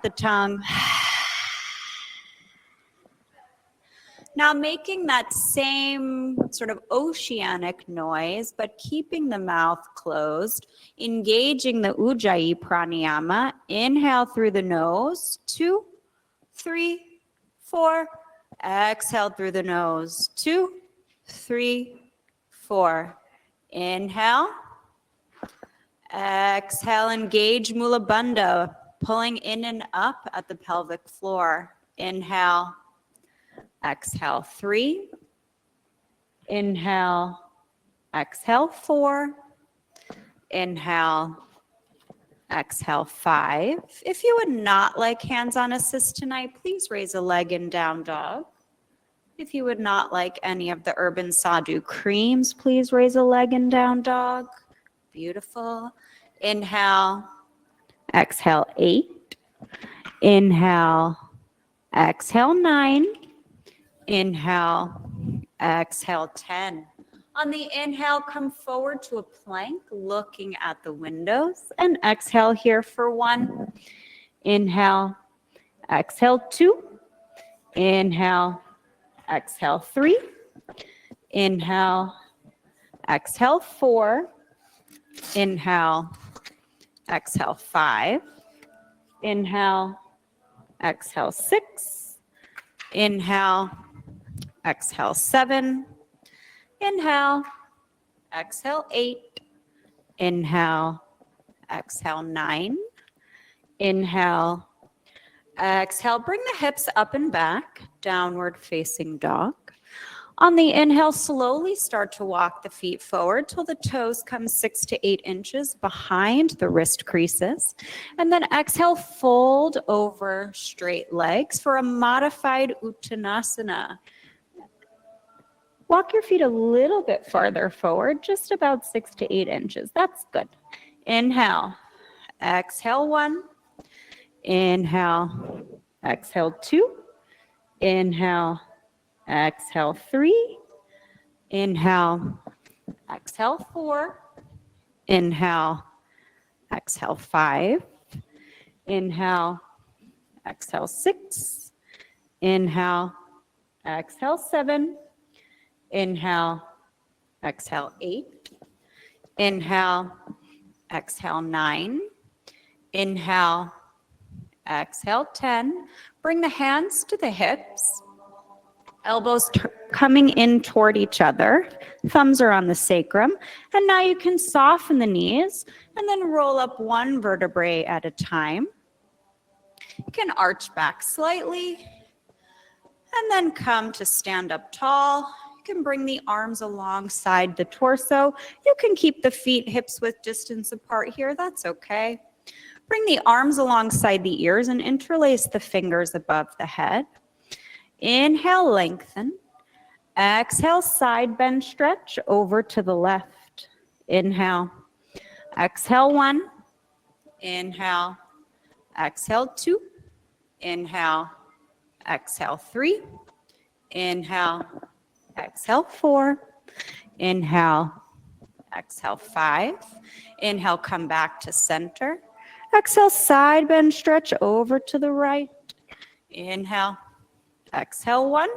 the tongue. Now making that same sort of oceanic noise, but keeping the mouth closed, engaging the Ujjayi pranayama. Inhale through the nose, 2, 3, 4. Exhale through the nose, 2, 3, 4. Inhale. Exhale, engage Mula Bandha, pulling in and up at the pelvic floor. Inhale. Exhale, 3. Inhale. Exhale, 4. Inhale. Exhale, 5. If you would not like hands-on assist tonight, please raise a leg in down dog. If you would not like any of the Urban Sadhu creams, please raise a leg in down dog. Beautiful. Inhale. Exhale, 8. Inhale. Exhale, 9. Inhale, exhale, 10. On the inhale, come forward to a plank, looking at the windows, and exhale here for 1. Inhale, exhale, 2. Inhale, exhale, 3. Inhale, exhale, 4. Inhale, exhale, 5. Inhale, exhale, 6. Inhale, exhale, 7. Inhale, exhale, 8. Inhale, exhale, 9. Inhale, exhale, bring the hips up and back, downward facing dog. On the inhale, slowly start to walk the feet forward till the toes come 6 to 8 inches behind the wrist creases. And then exhale, fold over straight legs for a modified Uttanasana. Walk your feet a little bit farther forward, just about 6 to 8 inches. That's good. Inhale, exhale, 1. Inhale, exhale, 2. Inhale, exhale, 3. Inhale, exhale, 4. Inhale, exhale, 5. Inhale, exhale, 6. Inhale, exhale, 7. Inhale, exhale, 8. Inhale, exhale, 9. Inhale, exhale, 10. Bring the hands to the hips. Elbows coming in toward each other. Thumbs are on the sacrum. And now you can soften the knees and then roll up one vertebrae at a time. You can arch back slightly and then come to stand up tall. You can bring the arms alongside the torso. You can keep the feet hips width distance apart here. That's okay. Bring the arms alongside the ears and interlace the fingers above the head. Inhale, lengthen. Exhale, side bend stretch over to the left. Inhale. Exhale, 1. Inhale. Exhale, 2. Inhale. Exhale, 3. Inhale. Exhale, 4. Inhale. Exhale, 5. Inhale, come back to center. Exhale, side bend stretch over to the right. Inhale. Exhale, 1.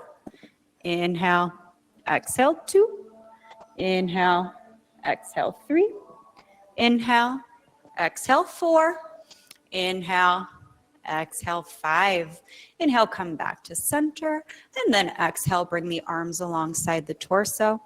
Inhale. Exhale, 2. Inhale. Exhale, 3. Inhale. Exhale, 4. Inhale. Exhale, 5. Inhale, come back to center. And then exhale, bring the arms alongside the torso.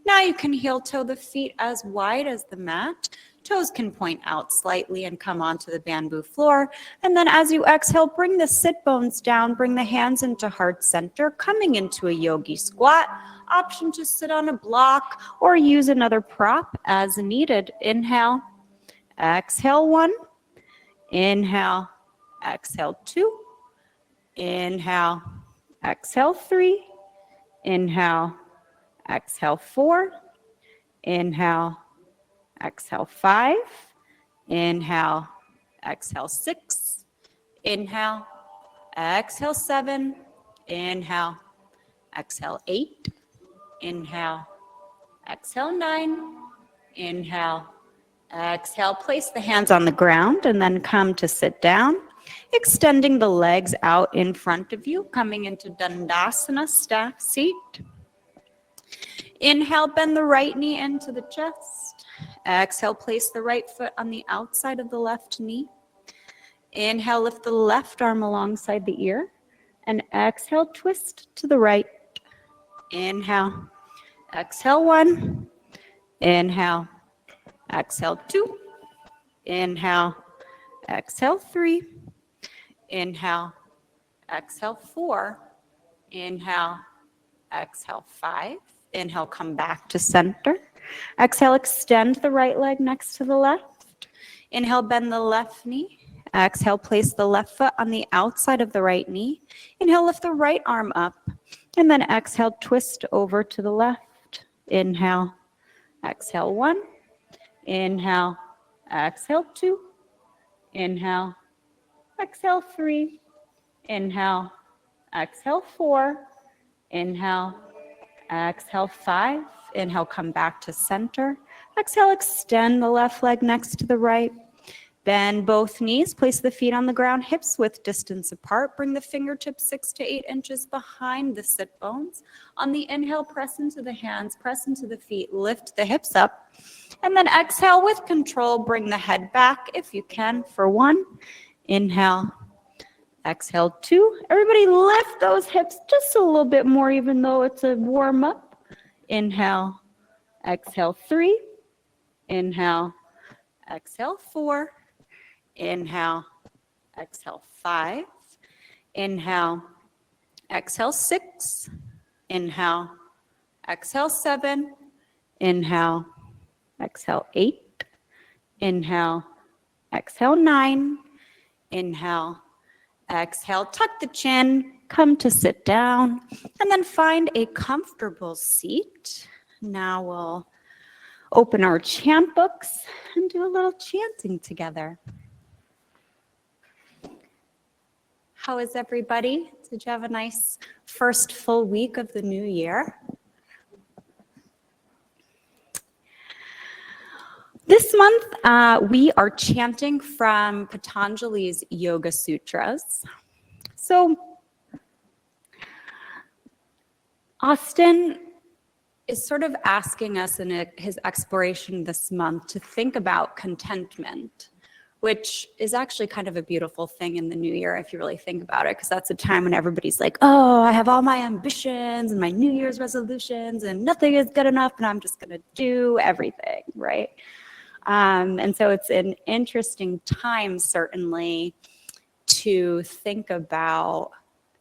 Now you can heel toe the feet as wide as the mat. Toes can point out slightly and come onto the bamboo floor. And then as you exhale, bring the sit bones down, bring the hands into heart center, coming into a yogi squat. Option to sit on a block or use another prop as needed. Inhale, exhale, 1. Inhale, exhale, 2. Inhale, exhale, 3. Inhale, exhale, 4. Inhale, exhale, 5. Inhale, exhale, 6. Inhale, exhale, 7. Inhale, exhale, 8. Inhale, exhale, 9. Inhale, exhale. Place the hands on the ground and then come to sit down. Extending the legs out in front of you, coming into Dandasana, staff seat. Inhale, bend the right knee into the chest. Exhale, place the right foot on the outside of the left knee. Inhale, lift the left arm alongside the ear. And exhale, twist to the right. Inhale. Exhale, 1. Inhale. Exhale, 2. Inhale. Exhale, 3. Inhale. Exhale, 4. Inhale. Exhale, 5. Inhale, come back to center. Exhale, extend the right leg next to the left. Inhale, bend the left knee. Exhale, place the left foot on the outside of the right knee. Inhale, lift the right arm up. And then exhale, twist over to the left. Inhale, exhale, 1. Inhale, exhale, 2. Inhale, exhale, 3. Inhale, exhale, 4. Inhale, exhale, 5. Inhale, come back to center. Exhale, extend the left leg next to the right. Bend both knees, place the feet on the ground, hips width distance apart. Bring the fingertips 6 to 8 inches behind the sit bones. On the inhale, press into the hands, press into the feet, lift the hips up. And then exhale with control, bring the head back if you can for 1. Inhale, exhale, 2. Everybody lift those hips just a little bit more, even though it's a warm up. Inhale, exhale, 3. Inhale, exhale, 4. Inhale, exhale, 5. Inhale, exhale, 6. Inhale, exhale, 7. Inhale, exhale, 8. Inhale, exhale, 9. Inhale, exhale, tuck the chin, come to sit down, and then find a comfortable seat. Now we'll open our chant books and do a little chanting together. How is everybody? Did you have a nice first full week of the new year? This month, we are chanting from Patanjali's Yoga Sutras. So, Austin is sort of asking us in his exploration this month to think about contentment, which is actually kind of a beautiful thing in the new year if you really think about it, because that's a time when everybody's like, oh, I have all my ambitions and my New Year's resolutions and nothing is good enough and I'm just going to do everything, right? And so it's an interesting time, certainly, to think about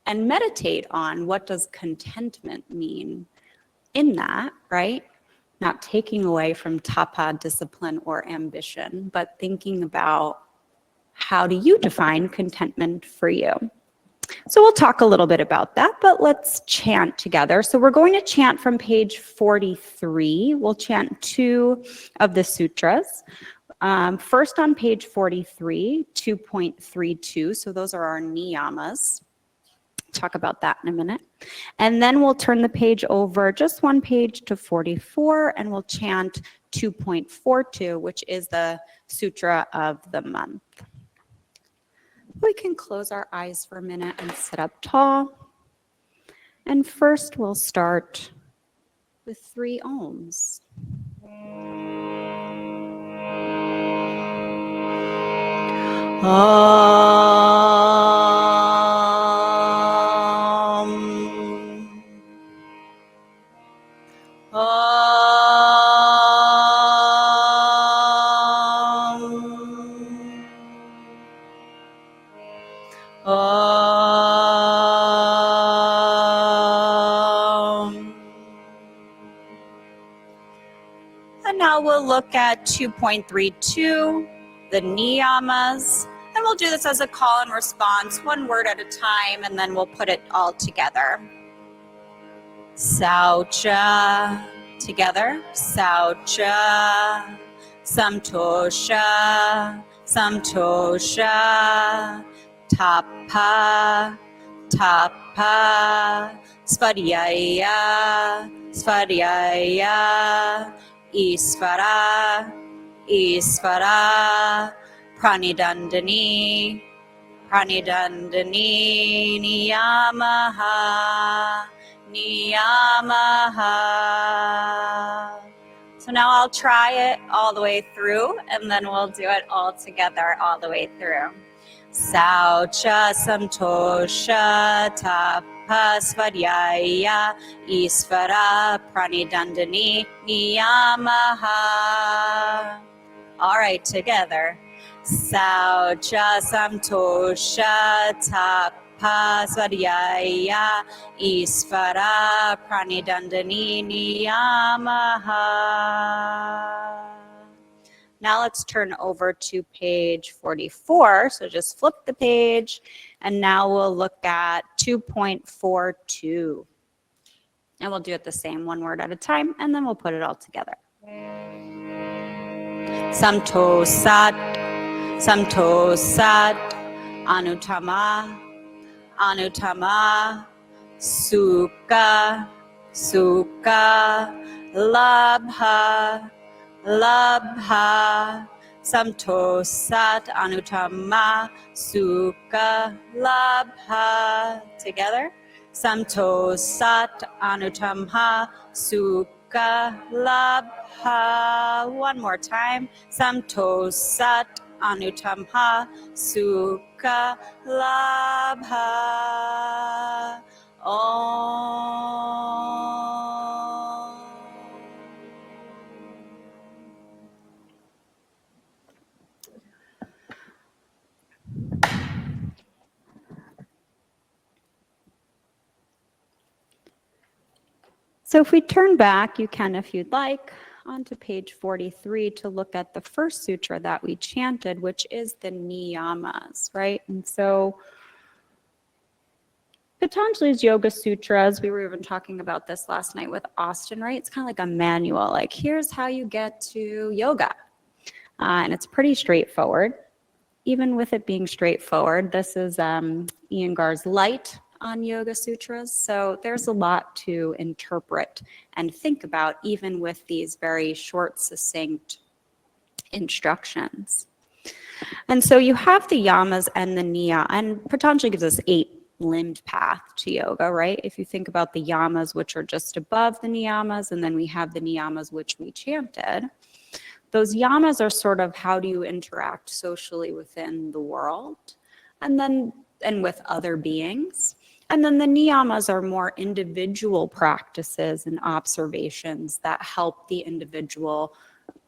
and meditate on what does contentment mean in that, right? Not taking away from tapa, discipline, or ambition, but thinking about how do you define contentment for you? So we'll talk a little bit about that, but let's chant together. So we're going to chant from page 43. We'll chant 2 of the sutras. First on page 43, 2.32. So those are our niyamas. Talk about that in a minute. And then we'll turn the page over just 1 page to 44, and we'll chant 2.42, which is the sutra of the month. We can close our eyes for a minute and sit up tall. And first we'll start with 3 ohms. And now we'll look at 2.32, the niyamas, and we'll do this as a call and response, 1 word at a time, and then we'll put it all together. Saucha, together, saucha, samtosha, samtosha, tapa, tapa, svadhyaya, svadhyaya, Isvara, Isvara, Pranidandani, pranidandani niyamaha, niyamaha. So now I'll try it all the way through, and then we'll do it all together all the way through. Saucha santosha tapasvadyaya isvara pranidandani niyamaha. All right, together. Saucha santosha tapasvadyaya isvara pranidandani niyamaha. Now let's turn over to page 44. So just flip the page, and now we'll look at 2.42. And we'll do it the same, one word at a time, and then we'll put it all together. Samtosat, samtosat, anuttama, anuttama, sukha, sukha, labha, labha, samtosat, anuttama, sukha, labha. Together. Samtosat, anuttama, sukha, labha. One more time. Samtosat, anuttama, sukha, labha. Om. So if we turn back, you can, if you'd like, onto page 43 to look at the first sutra that we chanted, which is the niyamas, right? And so Patanjali's Yoga Sutras, we were even talking about this last night with Austin, right? It's kind of like a manual, like here's how you get to yoga. And it's pretty straightforward. Even with it being straightforward, this is Iyengar's Light on Yoga Sutras. So there's a lot to interpret and think about, even with these very short, succinct instructions. And so you have the yamas and the niya, and Patanjali gives us 8-limbed path to yoga, right? If you think about the yamas, which are just above the niyamas, and then we have the niyamas, which we chanted. Those yamas are sort of how do you interact socially within the world, and with other beings. And then the niyamas are more individual practices and observations that help the individual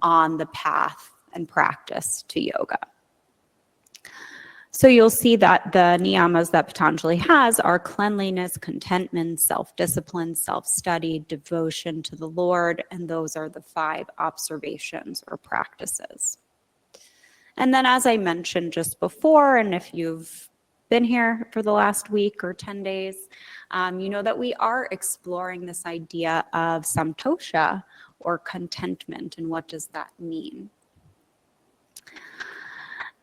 on the path and practice to yoga. So you'll see that the niyamas that Patanjali has are cleanliness, contentment, self-discipline, self-study, devotion to the Lord, and those are the 5 observations or practices. And then as I mentioned just before, and if you've been here for the last week or 10 days, you know that we are exploring this idea of samtosha, or contentment, and what does that mean?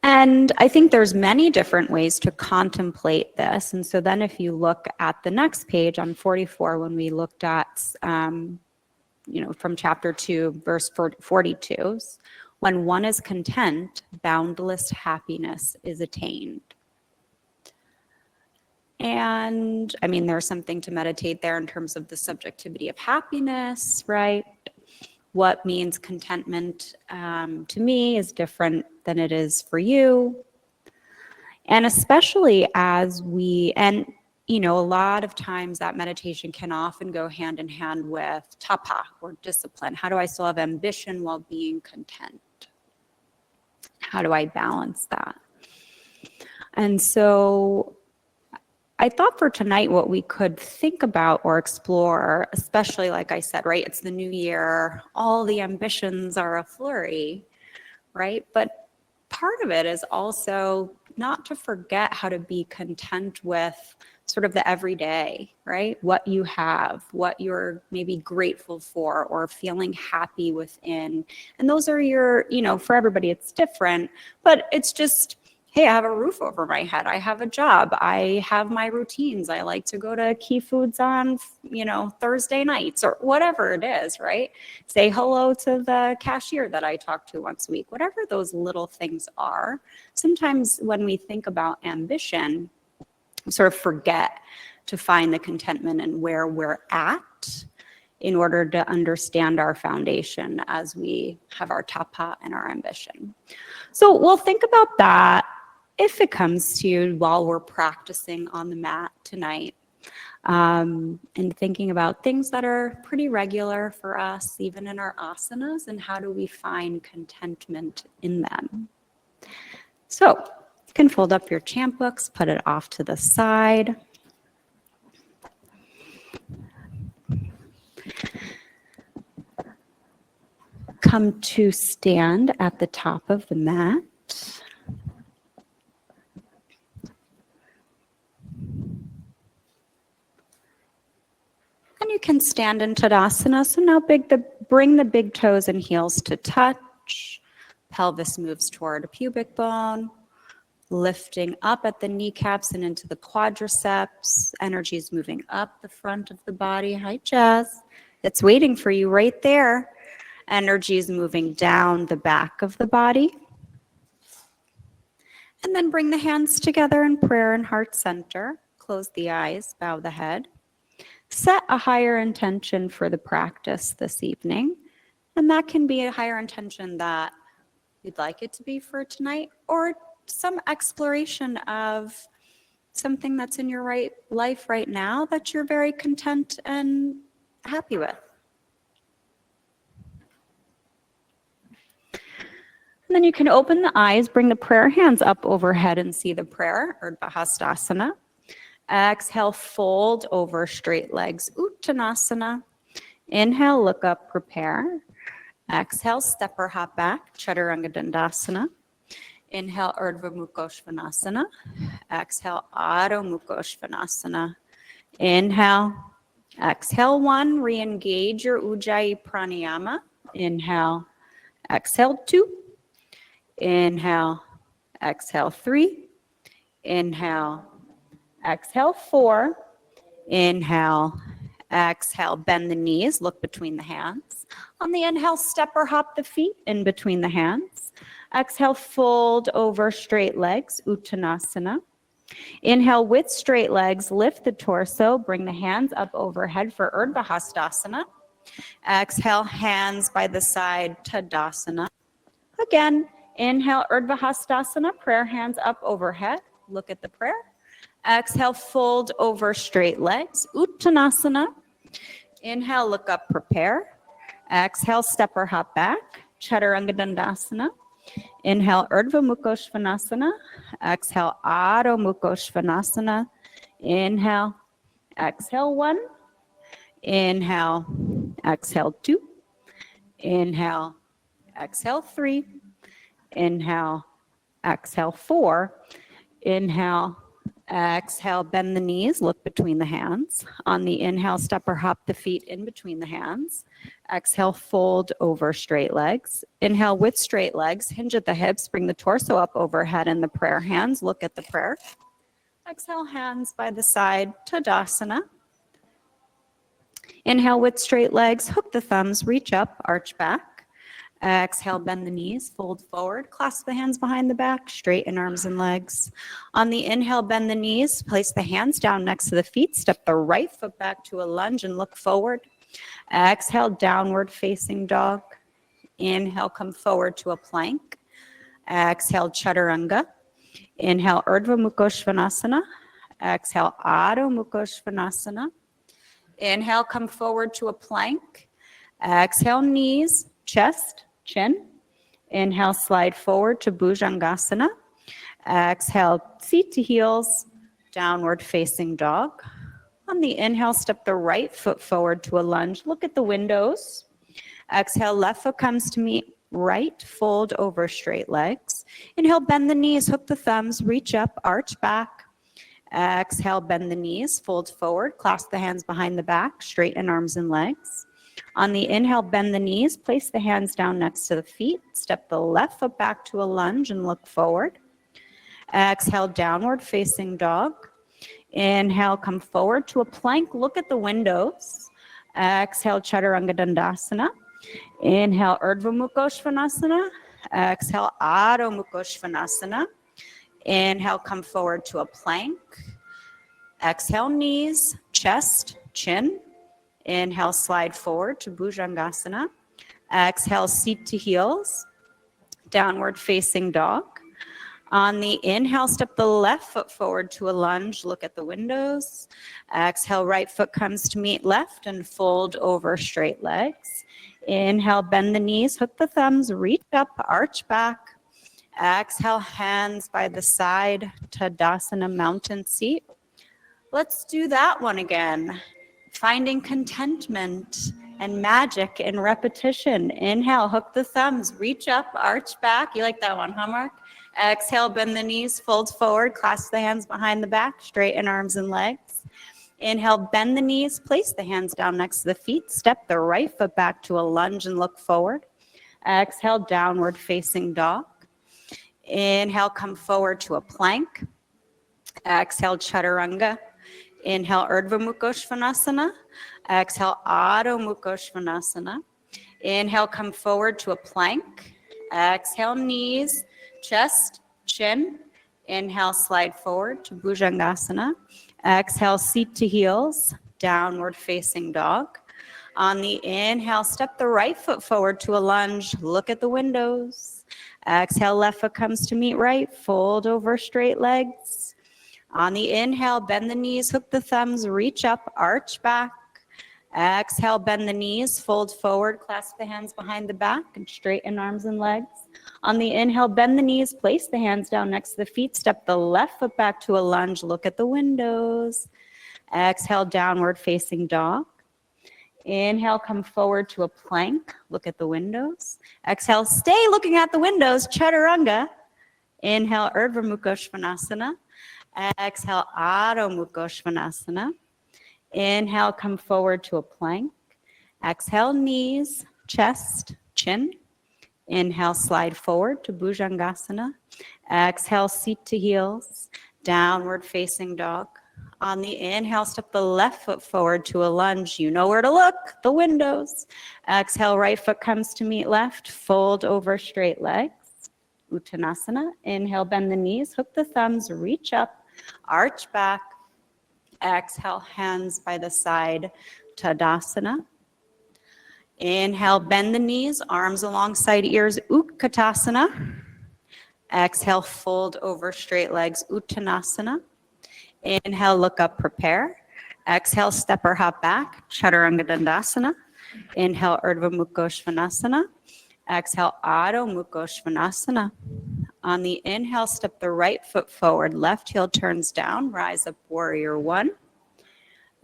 And I think there's many different ways to contemplate this. And so then if you look at the next page on 44, when we looked at, from chapter 2, verse 42, when one is content, boundless happiness is attained. And I mean, there's something to meditate there in terms of the subjectivity of happiness, right? What means contentment to me is different than it is for you. And especially as a lot of times that meditation can often go hand in hand with tapa, or discipline. How do I still have ambition while being content? How do I balance that? And so I thought for tonight what we could think about or explore, especially like I said, right, it's the new year, all the ambitions are a flurry, right? But part of it is also not to forget how to be content with sort of the everyday, right? What you have, what you're maybe grateful for or feeling happy within. And those are your, for everybody it's different, but it's just hey, I have a roof over my head. I have a job. I have my routines. I like to go to Key Foods on, Thursday nights or whatever it is, right? Say hello to the cashier that I talk to once a week, whatever those little things are. Sometimes when we think about ambition, we sort of forget to find the contentment in where we're at in order to understand our foundation as we have our tapa and our ambition. So we'll think about that if it comes to you while we're practicing on the mat tonight, and thinking about things that are pretty regular for us, even in our asanas, and how do we find contentment in them. So you can fold up your chant books, put it off to the side. Come to stand at the top of the mat. And you can stand in Tadasana. So now bring the big toes and heels to touch. Pelvis moves toward a pubic bone. Lifting up at the kneecaps and into the quadriceps. Energy is moving up the front of the body. Hi, Jazz. It's waiting for you right there. Energy is moving down the back of the body. And then bring the hands together in prayer and heart center. Close the eyes, bow the head. Set a higher intention for the practice this evening. And that can be a higher intention that you'd like it to be for tonight, or some exploration of something that's in your life right now that you're very content and happy with. And then you can open the eyes, bring the prayer hands up overhead and see the prayer, Urdhva Hastasana. Exhale, fold over straight legs, Uttanasana. Inhale, look up, prepare. Exhale, step or hop back, Chaturanga Dandasana. Inhale, Urdhva Mukha Svanasana. Exhale, Adho Mukha Svanasana. Inhale, exhale 1, re-engage your Ujjayi Pranayama. Inhale, exhale 2. Inhale, exhale 3. Inhale, exhale 4. Inhale, exhale, bend the knees, look between the hands. On the inhale, step or hop the feet in between the hands. Exhale, fold over straight legs, Uttanasana. Inhale with straight legs, lift the torso, bring the hands up overhead for Urdhva Hastasana. Exhale, hands by the side, Tadasana. Again, inhale, Urdhva Hastasana, prayer hands up overhead. Look at the prayer. Exhale, fold over straight legs, Uttanasana. Inhale, look up, prepare. Exhale, step or hop back, Chaturanga Dandasana. Inhale, Urdhva Mukha Svanasana. Exhale, Adho Mukha Svanasana. Inhale, exhale 1. Inhale, exhale 2. Inhale, exhale 3. Inhale, exhale 4. Inhale, exhale, bend the knees, look between the hands. On the inhale, step or hop the feet in between the hands. Exhale, fold over straight legs. Inhale with straight legs, hinge at the hips, bring the torso up overhead in the prayer hands. Look at the prayer. Exhale, hands by the side, Tadasana. Inhale with straight legs, hook the thumbs, reach up, arch back. Exhale, bend the knees, fold forward, clasp the hands behind the back, straighten arms and legs. On the inhale, bend the knees, place the hands down next to the feet, step the right foot back to a lunge and look forward. Exhale, downward facing dog. Inhale, come forward to a plank. Exhale, Chaturanga. Inhale, Urdhva Mukha Svanasana. Exhale, Adho Mukha Svanasana. Inhale, come forward to a plank. Exhale, knees, chest, chin. Inhale, slide forward to Bhujangasana. Exhale, seat to heels, downward facing dog. On the inhale, step the right foot forward to a lunge. Look at the windows. Exhale, left foot comes to meet right, fold over straight legs. Inhale, bend the knees, hook the thumbs, reach up, arch back. Exhale, bend the knees, fold forward, clasp the hands behind the back, straighten arms and legs. On the inhale, bend the knees, place the hands down next to the feet, step the left foot back to a lunge and look forward. Exhale, downward facing dog. Inhale, come forward to a plank. Look at the windows. Exhale, Chaturanga Dandasana. Inhale, Urdhva Mukha Svanasana. Exhale, Adho Mukha Svanasana. Inhale, come forward to a plank. Exhale, knees, chest, chin. Inhale, slide forward to Bhujangasana. Exhale, seat to heels. Downward facing dog. On the inhale, step the left foot forward to a lunge. Look at the windows. Exhale, right foot comes to meet left and fold over straight legs. Inhale, bend the knees, hook the thumbs, reach up, arch back. Exhale, hands by the side, Tadasana, mountain seat. Let's do that one again. Finding contentment and magic in repetition. Inhale, hook the thumbs, reach up, arch back. You like that one, huh, Mark? Exhale, bend the knees, fold forward, clasp the hands behind the back, straighten arms and legs. Inhale, bend the knees, place the hands down next to the feet, step the right foot back to a lunge and look forward. Exhale, downward facing dog. Inhale, come forward to a plank. Exhale, Chaturanga. Inhale, Urdhva Mukha Svanasana. Exhale, Adho Mukha Svanasana. Inhale, come forward to a plank. Exhale, knees, chest, chin. Inhale, slide forward to Bhujangasana. Exhale, seat to heels, downward facing dog. On the inhale, step the right foot forward to a lunge. Look at the windows. Exhale, left foot comes to meet right. Fold over straight legs. On the inhale, bend the knees, hook the thumbs, reach up, arch back. Exhale, bend the knees, fold forward, clasp the hands behind the back, and straighten arms and legs. On the inhale, bend the knees, place the hands down next to the feet, step the left foot back to a lunge, look at the windows. Exhale, downward facing dog. Inhale, come forward to a plank, look at the windows. Exhale, stay looking at the windows, Chaturanga. Inhale, Urdhva Mukha Svanasana. Exhale, Adho Mukha Svanasana. Inhale, come forward to a plank. Exhale, knees, chest, chin. Inhale, slide forward to Bhujangasana. Exhale, seat to heels, downward facing dog. On the inhale, step the left foot forward to a lunge. You know where to look, the windows. Exhale, right foot comes to meet left, fold over straight legs. Uttanasana. Inhale, bend the knees, hook the thumbs, reach up, arch back. Exhale, hands by the side, Tadasana. Inhale, bend the knees, arms alongside ears, Utkatasana. Exhale, fold over straight legs, Uttanasana. Inhale, look up, prepare. Exhale, step or hop back, Chaturanga Dandasana. Inhale, Urdhva Mukha Svanasana. Exhale, Adho Mukha Svanasana. On the inhale, step the right foot forward, left heel turns down, rise up, warrior one.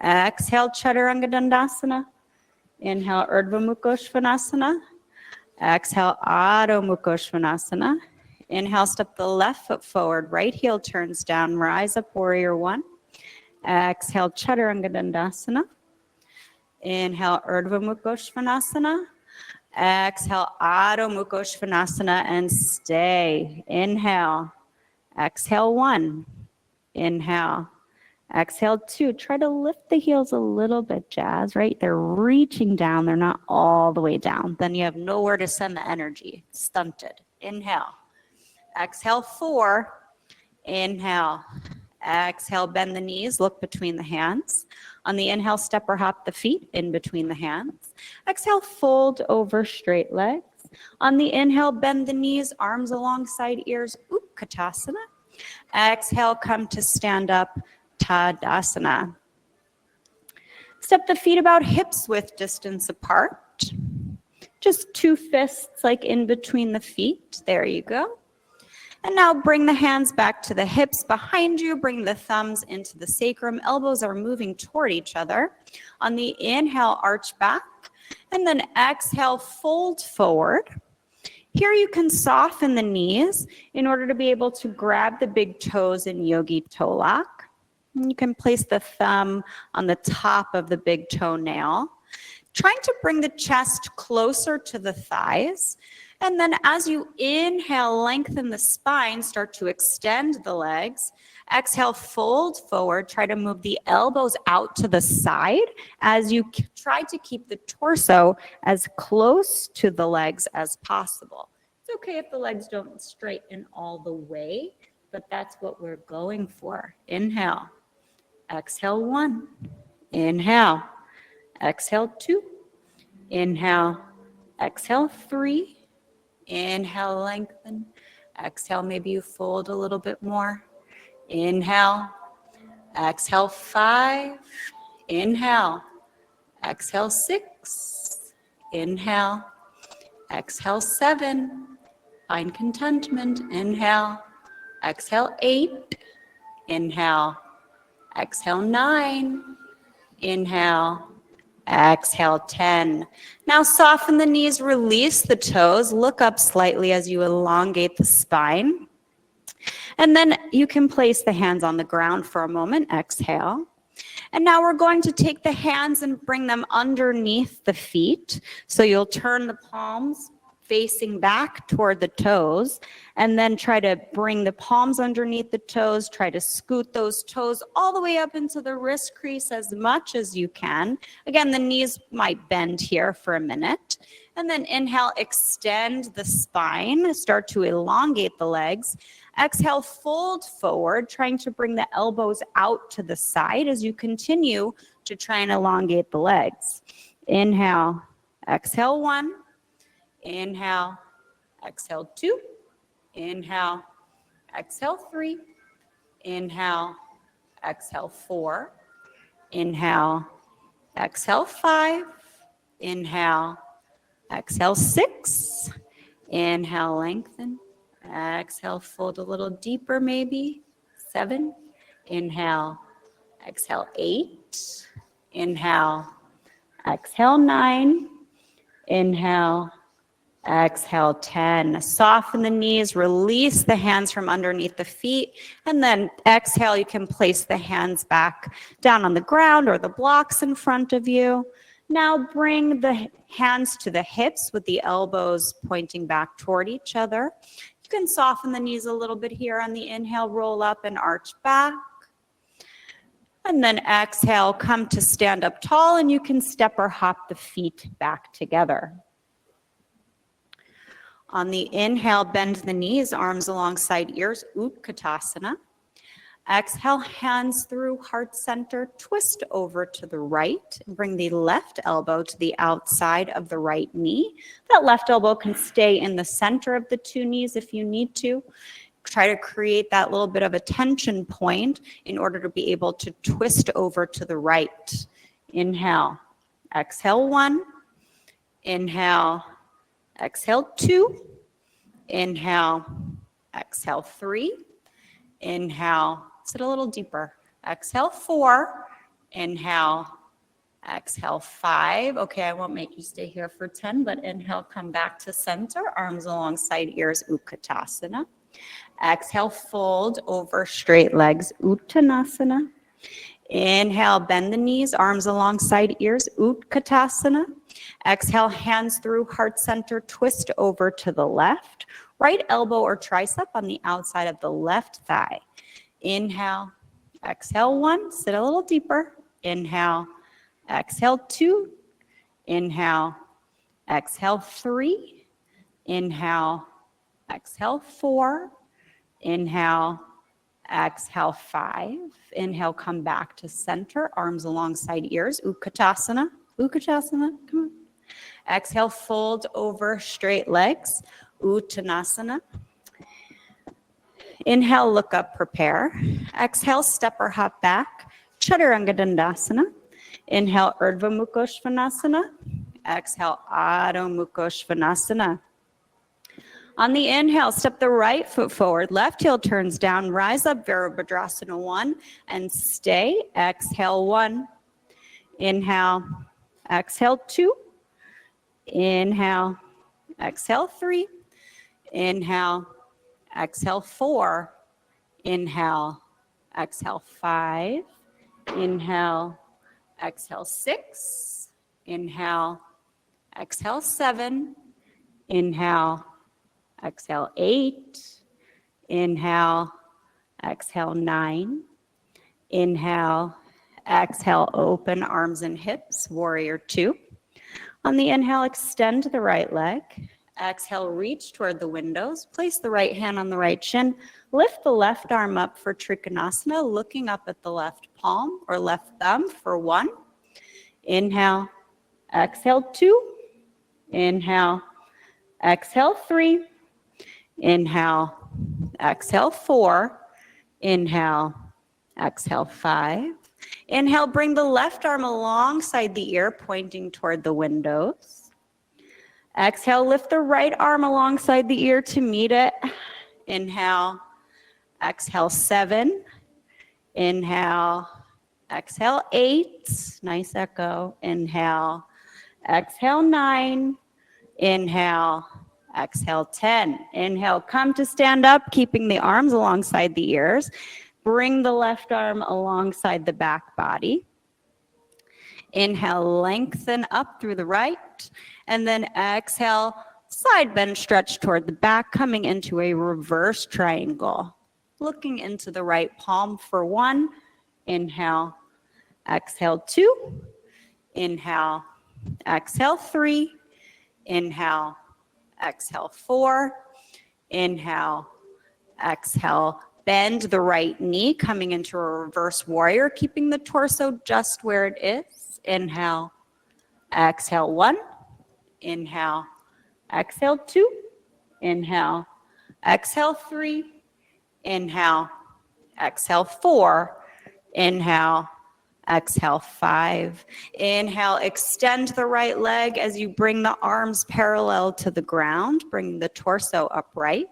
Exhale, Chaturanga Dandasana. Inhale, Urdhva Mukha Svanasana. Exhale, Adho Mukha Svanasana. Inhale, step the left foot forward, right heel turns down, rise up, warrior one. Exhale, Chaturanga Dandasana. Inhale, Urdhva Mukha Svanasana. Exhale, Adho Mukha Svanasana, and stay. Inhale. Exhale, one. Inhale. Exhale, two. Try to lift the heels a little bit, Jazz, right? They're reaching down. They're not all the way down. Then you have nowhere to send the energy. Stunted. Inhale. Exhale, four. Inhale. Exhale, bend the knees, look between the hands. On the inhale, step or hop the feet in between the hands. Exhale, fold over straight legs. On the inhale, bend the knees, arms alongside ears, Utkatasana. Exhale, come to stand up, Tadasana. Step the feet about hips width distance apart. Just two fists like in between the feet. There you go. And now bring the hands back to the hips behind you. Bring the thumbs into the sacrum. Elbows are moving toward each other. On the inhale, arch back. And then exhale, fold forward. Here you can soften the knees in order to be able to grab the big toes in yogi toe lock. And you can place the thumb on the top of the big toenail. Trying to bring the chest closer to the thighs. And then as you inhale, lengthen the spine, start to extend the legs. Exhale, fold forward. Try to move the elbows out to the side as you try to keep the torso as close to the legs as possible. It's okay if the legs don't straighten all the way, but that's what we're going for. Inhale. Exhale, 1. Inhale. Exhale, 2. Inhale. Exhale, 3. Inhale, lengthen. Exhale, maybe you fold a little bit more. Inhale. Exhale, 5. Inhale. Exhale, 6. Inhale. Exhale, 7. Find contentment. Inhale. Exhale, 8. Inhale. Exhale, 9. Inhale. Exhale, 10. Now soften the knees, release the toes, look up slightly as you elongate the spine. And then you can place the hands on the ground for a moment. Exhale. And now we're going to take the hands and bring them underneath the feet. So you'll turn the palms facing back toward the toes, and then try to bring the palms underneath the toes, try to scoot those toes all the way up into the wrist crease as much as you can. Again, the knees might bend here for a minute. And then inhale, extend the spine, start to elongate the legs. Exhale, fold forward, trying to bring the elbows out to the side as you continue to try and elongate the legs. Inhale, exhale, 1. Inhale, exhale, 2. Inhale, exhale, 3. Inhale, exhale, 4. Inhale, exhale, 5. Inhale, exhale, 6. Inhale, lengthen. Exhale, fold a little deeper maybe. 7. Inhale, exhale, 8. Inhale, exhale, 9. Inhale, exhale, 10. Soften the knees, release the hands from underneath the feet, and then exhale, you can place the hands back down on the ground or the blocks in front of you. Now bring the hands to the hips with the elbows pointing back toward each other. You can soften the knees a little bit here on the inhale, roll up and arch back. And then exhale, come to stand up tall, and you can step or hop the feet back together. On the inhale, bend the knees, arms alongside ears, Utkatasana. Exhale, hands through heart center, twist over to the right, and bring the left elbow to the outside of the right knee. That left elbow can stay in the center of the two knees if you need to. Try to create that little bit of a tension point in order to be able to twist over to the right. Inhale, exhale, 1. Inhale, exhale, 2. Inhale, exhale, 3. Inhale, sit a little deeper. Exhale, 4. Inhale, exhale, 5. Okay, I won't make you stay here for 10, but inhale, come back to center, arms alongside ears, Utkatasana. Exhale, fold over straight legs, Uttanasana. Inhale, bend the knees, arms alongside ears, Utkatasana. Exhale, hands through heart center, twist over to the left. Right elbow or tricep on the outside of the left thigh. Inhale, exhale, 1, sit a little deeper. Inhale, exhale, 2. Inhale, exhale, 3. Inhale, exhale, 4. Inhale, exhale, 5. Inhale, come back to center, arms alongside ears, Utkatasana. Utkatasana, come on. Exhale, fold over straight legs, Uttanasana. Inhale, look up, prepare. Exhale, step or hop back, Chaturanga Dandasana. Inhale, Urdhva Mukha Svanasana. Exhale, Adho Mukha Svanasana. On the inhale, step the right foot forward, left heel turns down, rise up, Virabhadrasana 1, and stay. Exhale, 1. Inhale, exhale, 2. Inhale, exhale, 3. Inhale, exhale, 4. Inhale, exhale, 5. Inhale, exhale, 6. Inhale, exhale, 7. Inhale, exhale 8, inhale, exhale 9, inhale, exhale, open arms and hips, warrior 2. On the inhale, extend the right leg. Exhale, reach toward the windows. Place the right hand on the right shin. Lift the left arm up for Trikonasana, looking up at the left palm or left thumb for 1. Inhale, exhale 2. Inhale, exhale 3. Inhale, exhale 4. Inhale, exhale 5. Inhale, bring the left arm alongside the ear, pointing toward the windows. Exhale, lift the right arm alongside the ear to meet it. Inhale, exhale 7. Inhale, exhale 8. Nice echo. Inhale, exhale 9. Inhale, exhale 10. Inhale, come to stand up, keeping the arms alongside the ears. Bring the left arm alongside the back body. Inhale, lengthen up through the right. And then exhale, side bend, stretch toward the back, coming into a reverse triangle. Looking into the right palm for 1. Inhale, exhale 2. Inhale, exhale 3. Inhale, exhale 4. Inhale, exhale. Bend the right knee, coming into a reverse warrior, keeping the torso just where it is. Inhale, exhale 1. Inhale, exhale 2. Inhale, exhale 3. Inhale, exhale 4. Inhale, exhale 5. Inhale, extend the right leg as you bring the arms parallel to the ground, bring the torso upright.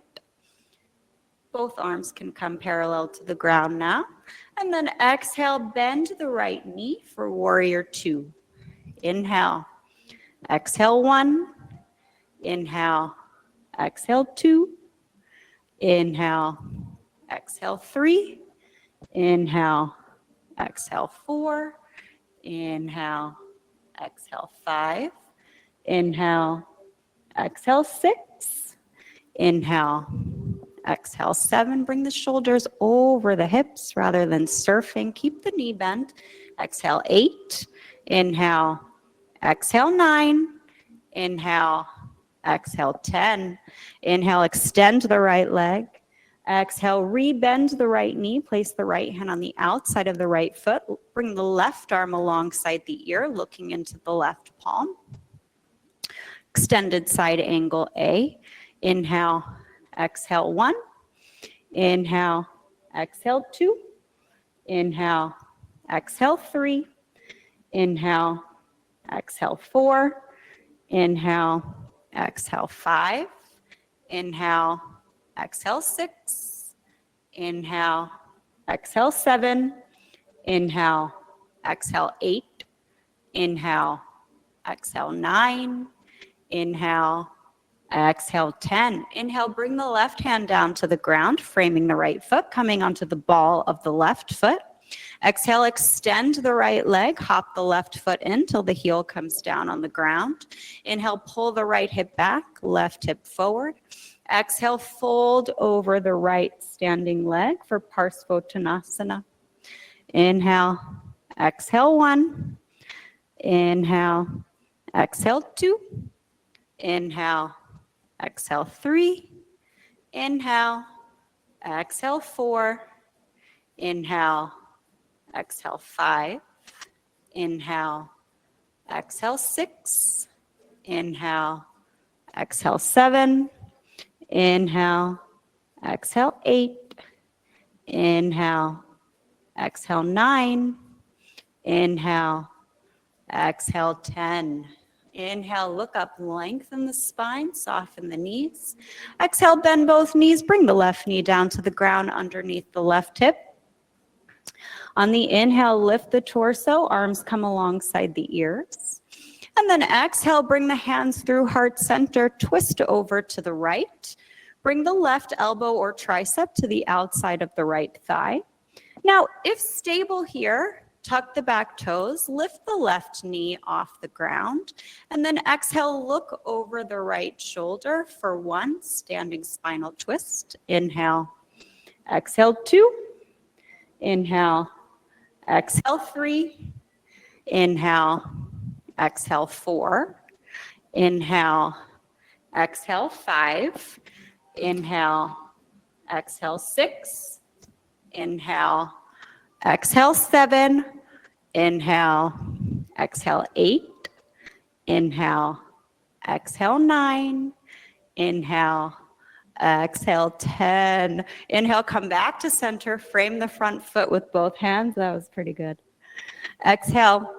Both arms can come parallel to the ground now. And then exhale, bend the right knee for warrior 2. Inhale, exhale 1. Inhale, exhale 2. Inhale, exhale 3. Inhale, exhale 4. Inhale, exhale 5. Inhale, exhale 6. Inhale, exhale 7. Bring the shoulders over the hips rather than surfing. Keep the knee bent. Exhale 8. Inhale, exhale 9. Inhale, exhale 10. Inhale, extend the right leg. Exhale, rebend the right knee. Place the right hand on the outside of the right foot. Bring the left arm alongside the ear, looking into the left palm. Extended side angle A. Inhale, exhale 1. Inhale, exhale 2. Inhale, exhale 3. Inhale, exhale 4. Inhale, exhale 5. Inhale, exhale 6. Inhale, exhale 7. Inhale, exhale 8. Inhale, exhale 9. Inhale, exhale 10. Inhale, bring the left hand down to the ground, framing the right foot, coming onto the ball of the left foot. Exhale, extend the right leg, hop the left foot in till the heel comes down on the ground. Inhale, pull the right hip back, left hip forward. Exhale, fold over the right standing leg for Parsvottanasana. Inhale, exhale 1. Inhale, exhale 2. Inhale, exhale 3. Inhale, exhale 4. Inhale, exhale 5. Inhale, exhale 6. Inhale, exhale 7. Inhale, exhale 8. Inhale, exhale 9. Inhale, exhale 10. Inhale, look up, lengthen the spine, soften the knees. Exhale, bend both knees, bring the left knee down to the ground underneath the left hip. On the inhale, lift the torso, arms come alongside the ears. And then exhale, bring the hands through heart center, twist over to the right. Bring the left elbow or tricep to the outside of the right thigh. Now, if stable here, tuck the back toes, lift the left knee off the ground, and then exhale, look over the right shoulder for 1, standing spinal twist. Inhale, exhale 2, inhale, exhale 3, inhale, exhale 4, inhale, exhale 5, inhale, exhale 6, inhale, exhale 7, inhale, exhale 8, inhale, exhale 9, inhale, exhale 10. Inhale, come back to center, frame the front foot with both hands. That was pretty good. Exhale,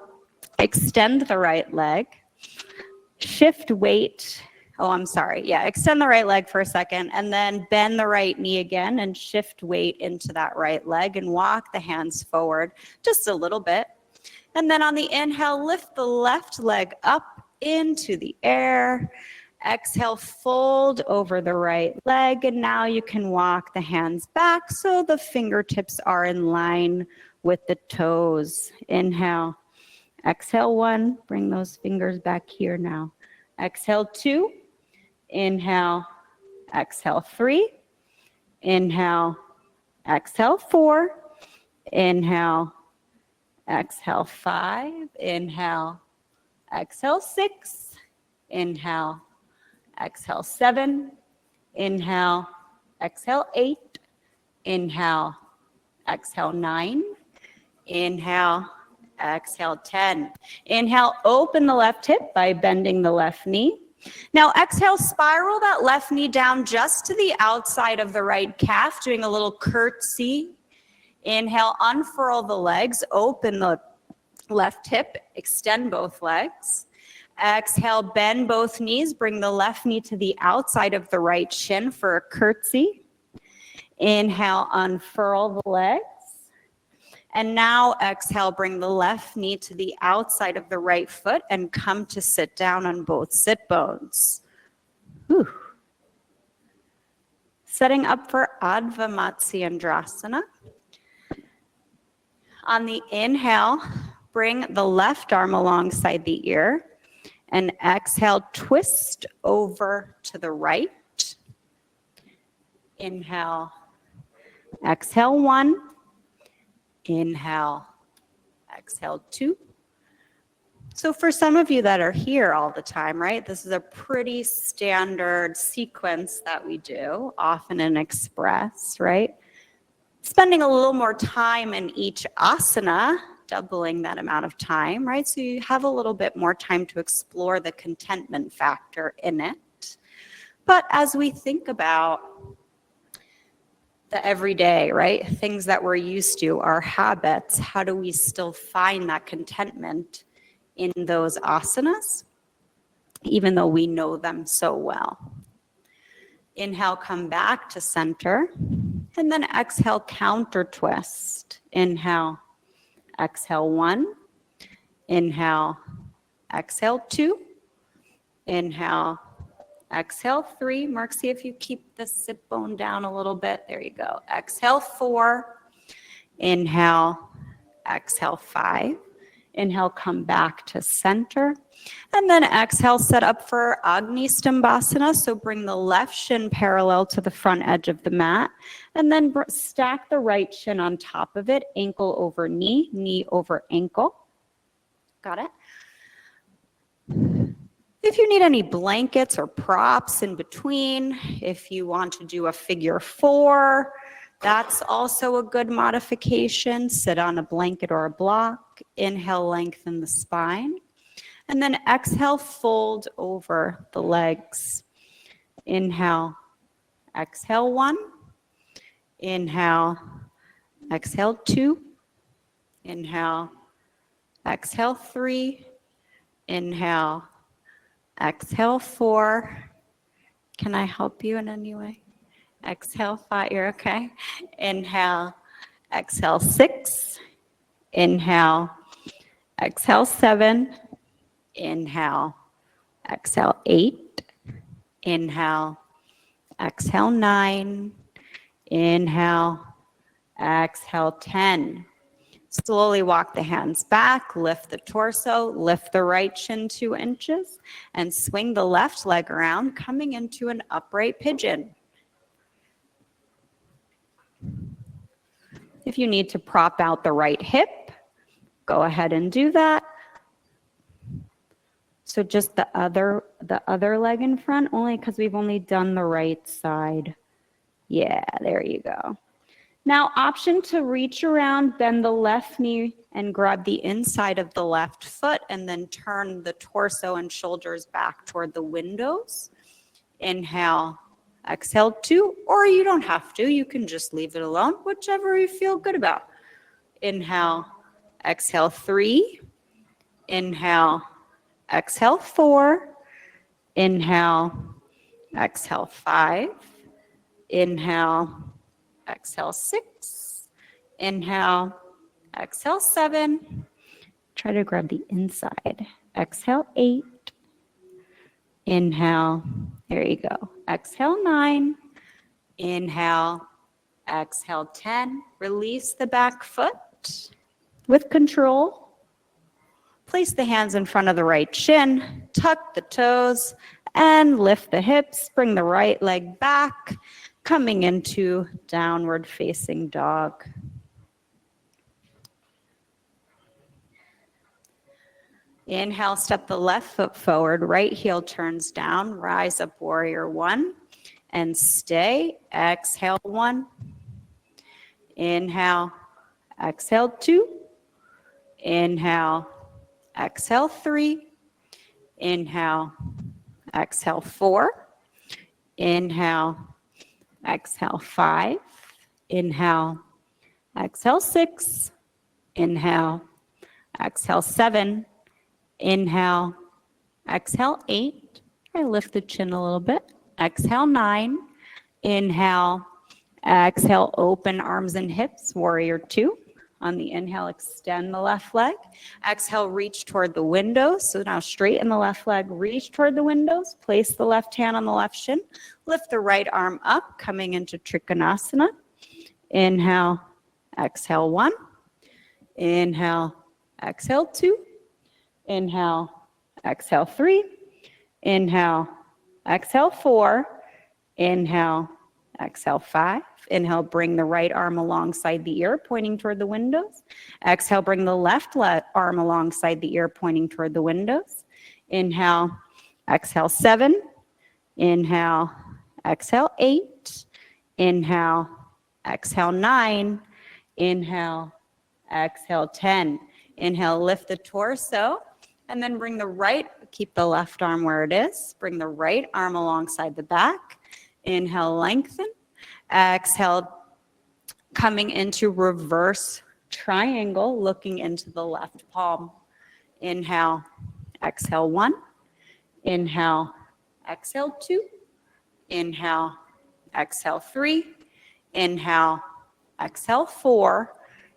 extend the right leg, shift weight. Oh, I'm sorry. Yeah, extend the right leg for a second and then bend the right knee again and shift weight into that right leg and walk the hands forward just a little bit. And then on the inhale, lift the left leg up into the air. Exhale, fold over the right leg. And now you can walk the hands back so the fingertips are in line with the toes. Inhale. Exhale 1, bring those fingers back here now. Exhale 2, inhale, exhale 3, inhale, exhale 4, inhale, exhale 5, inhale, exhale 6, inhale, exhale 7, inhale, exhale 8, inhale, exhale 9, inhale, exhale 10. Inhale, open the left hip by bending the left knee. Now exhale, spiral that left knee down just to the outside of the right calf, doing a little curtsy. Inhale, unfurl the legs, open the left hip, extend both legs. Exhale, bend both knees, bring the left knee to the outside of the right shin for a curtsy. Inhale, unfurl the legs. And now exhale, bring the left knee to the outside of the right foot and come to sit down on both sit bones. Whew. Setting up for Adva Matsyendrasana. On the inhale, bring the left arm alongside the ear and exhale, twist over to the right. Inhale, exhale 1. Inhale, exhale 2. So for some of you that are here all the time, right, this is a pretty standard sequence that we do, often in Express, right? Spending a little more time in each asana, doubling that amount of time, right? So you have a little bit more time to explore the contentment factor in it. But as we think about the everyday, right? Things that we're used to, our habits, how do we still find that contentment in those asanas, even though we know them so well? Inhale, come back to center, and then exhale, counter twist. Inhale, exhale 1, inhale, exhale 2, inhale, exhale 3. Mark, see if you keep the sit bone down a little bit. There you go. Exhale 4. Inhale, exhale 5. Inhale, come back to center. And then exhale, set up for Agni Stambhasana. So bring the left shin parallel to the front edge of the mat. And then stack the right shin on top of it. Ankle over knee, knee over ankle. Got it? If you need any blankets or props in between, if you want to do a figure 4, that's also a good modification. Sit on a blanket or a block. Inhale, lengthen the spine. And then exhale, fold over the legs. Inhale, exhale 1. Inhale, exhale 2. Inhale, exhale 3. Inhale, exhale 4. Can I help you in any way? Exhale 5, you're okay. Inhale, exhale 6. Inhale, exhale 7. Inhale, exhale 8. Inhale, exhale 9. Inhale, exhale 10. Slowly walk the hands back, lift the torso, lift the right shin 2 inches, and swing the left leg around, coming into an upright pigeon. If you need to prop out the right hip, go ahead and do that. So just the other leg in front, only because we've only done the right side. Yeah, there you go. Now, option to reach around, bend the left knee and grab the inside of the left foot and then turn the torso and shoulders back toward the windows. Inhale, exhale 2, or you don't have to. You can just leave it alone, whichever you feel good about. Inhale, exhale 3. Inhale, exhale 4. Inhale, exhale 5. Inhale, exhale 6. Inhale, exhale 7. Try to grab the inside. Exhale 8. Inhale, there you go. Exhale 9. Inhale, exhale 10. Release the back foot with control. Place the hands in front of the right shin, tuck the toes, and lift the hips. Bring the right leg back, coming into downward facing dog. Inhale, step the left foot forward, right heel turns down, rise up warrior 1, and stay. Exhale 1. Inhale, exhale 2. Inhale, exhale 3. Inhale, exhale 4. Inhale, exhale 5. Inhale, exhale 6. Inhale, exhale 7. Inhale, exhale 8. I lift the chin a little bit. Exhale 9. Inhale, exhale, open arms and hips, warrior 2. On the inhale, extend the left leg. Exhale, reach toward the windows. So now straighten the left leg, reach toward the windows. Place the left hand on the left shin. Lift the right arm up, coming into Trikonasana. Inhale, exhale 1. Inhale, exhale 2. Inhale, exhale 3. Inhale, exhale 4. Inhale, exhale 5. Inhale, bring the right arm alongside the ear, pointing toward the windows. Exhale, bring the left arm alongside the ear, pointing toward the windows. Inhale, exhale 7. Inhale, exhale 8. Inhale, exhale 9. Inhale, exhale 10. Inhale, lift the torso, and then bring the right, keep the left arm where it is. Bring the right arm alongside the back. Inhale, lengthen. Exhale, coming into reverse triangle, looking into the left palm. Inhale, exhale 1. Inhale, exhale 2. Inhale, exhale 3. Inhale, exhale 4.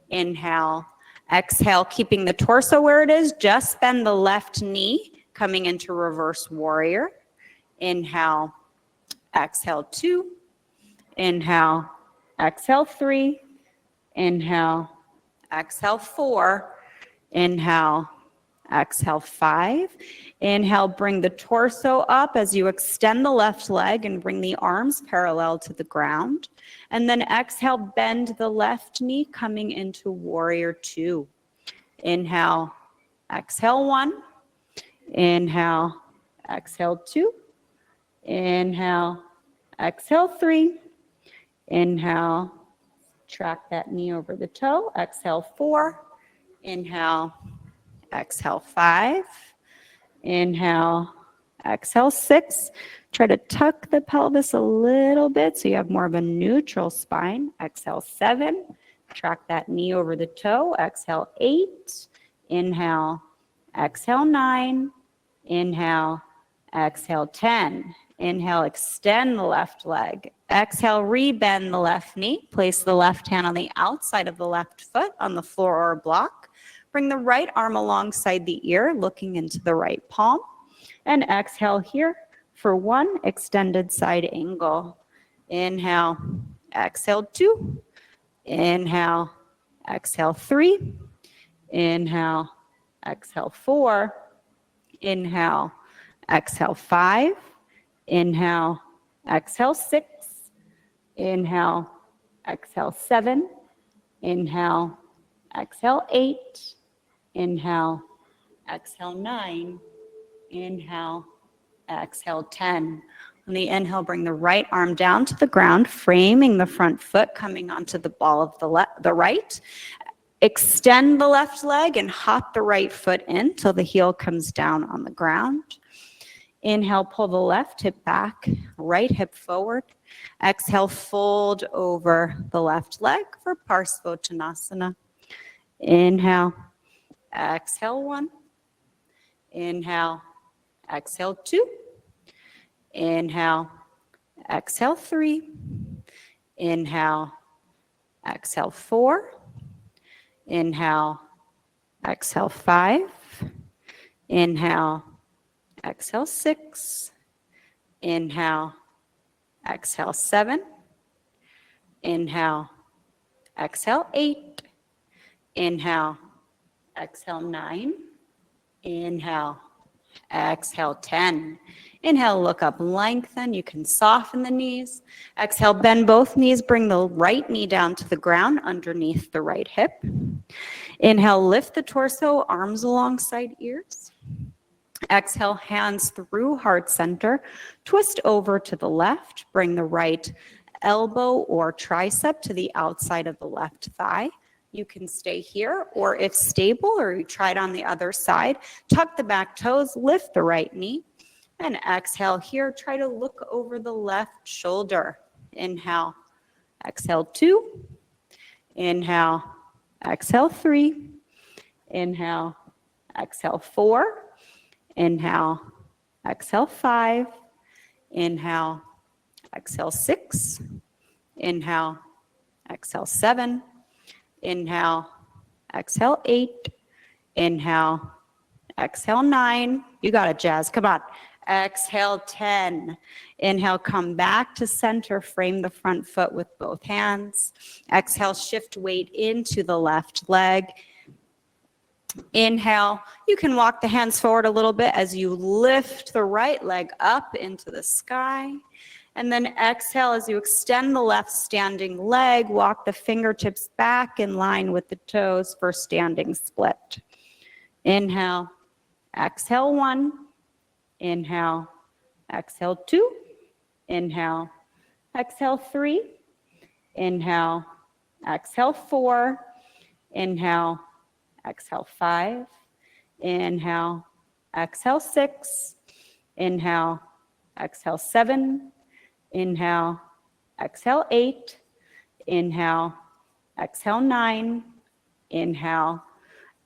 Inhale, exhale, keeping the torso where it is. Just bend the left knee, coming into reverse warrior. Inhale, exhale 2. Inhale, exhale 3. Inhale, exhale 4. Inhale, exhale 5. Inhale, bring the torso up as you extend the left leg and bring the arms parallel to the ground. And then exhale, bend the left knee, coming into warrior 2. Inhale, exhale 1. Inhale, exhale 2. Inhale, exhale 3. Inhale, track that knee over the toe. Exhale 4. Inhale, exhale 5. Inhale, exhale 6. Try to tuck the pelvis a little bit so you have more of a neutral spine. Exhale 7. Track that knee over the toe. Exhale 8. Inhale, exhale 9. Inhale, exhale 10. Inhale, extend the left leg. Exhale, rebend the left knee. Place the left hand on the outside of the left foot on the floor or block. Bring the right arm alongside the ear, looking into the right palm. And exhale here for 1 extended side angle. Inhale, exhale 2. Inhale, exhale 3, inhale, exhale 4, inhale, exhale 5, inhale, exhale 6, inhale, exhale 7, inhale, exhale 8, inhale, exhale 9, inhale, exhale 10. On the inhale, bring the right arm down to the ground, framing the front foot, coming onto the ball of the right. Extend the left leg and hop the right foot in till the heel comes down on the ground. Inhale, pull the left hip back, right hip forward. Exhale, fold over the left leg for Parsvottanasana. Inhale, exhale 1. Inhale, exhale 2. Inhale, exhale 3. Inhale, exhale 4. Inhale, exhale 5. Inhale, exhale 6. Inhale, exhale 7. Inhale, exhale 8. Inhale, exhale 9. Inhale, exhale 10. Inhale, look up, lengthen. You can soften the knees. Exhale, bend both knees. Bring the right knee down to the ground underneath the right hip. Inhale, lift the torso, arms alongside ears. Exhale, hands through heart center. Twist over to the left. Bring the right elbow or tricep to the outside of the left thigh. You can stay here, or if stable, or you try it on the other side, tuck the back toes, lift the right knee, and exhale here. Try to look over the left shoulder. Inhale, exhale 2. Inhale, exhale 3. Inhale, exhale 4. Inhale, exhale 5. Inhale, exhale 6. Inhale, exhale 7. Inhale, exhale 8. Inhale, exhale 9. You got it, Jazz. Come on. Exhale 10. Inhale, come back to center. Frame the front foot with both hands. Exhale, shift weight into the left leg. Inhale, you can walk the hands forward a little bit as you lift the right leg up into the sky. And then exhale as you extend the left standing leg, walk the fingertips back in line with the toes for standing split. Inhale, exhale 1. Inhale, exhale 2. Inhale, exhale 3. Inhale, exhale 4. Inhale, exhale 5. Inhale, exhale 6. Inhale, exhale 7. Inhale, exhale 8. Inhale, exhale 9. Inhale,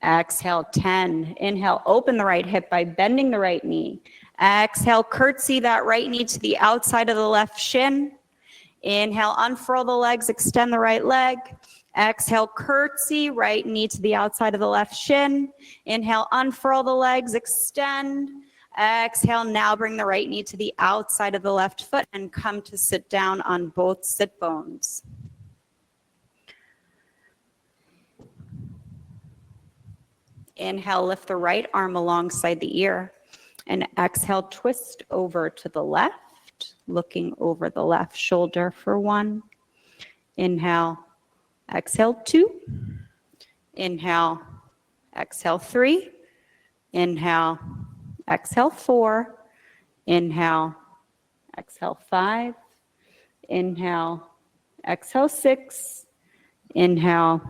exhale 10. Inhale, open the right hip by bending the right knee. Exhale, curtsy that right knee to the outside of the left shin. Inhale, unfurl the legs, extend the right leg. Exhale, curtsy, right knee to the outside of the left shin. Inhale, unfurl the legs, extend. Exhale, now bring the right knee to the outside of the left foot and come to sit down on both sit bones. Inhale, lift the right arm alongside the ear. And exhale, twist over to the left, looking over the left shoulder for 1. Inhale, exhale 2. Inhale, exhale 3. Inhale, exhale 4. Inhale, exhale 5. Inhale, exhale 6. Inhale,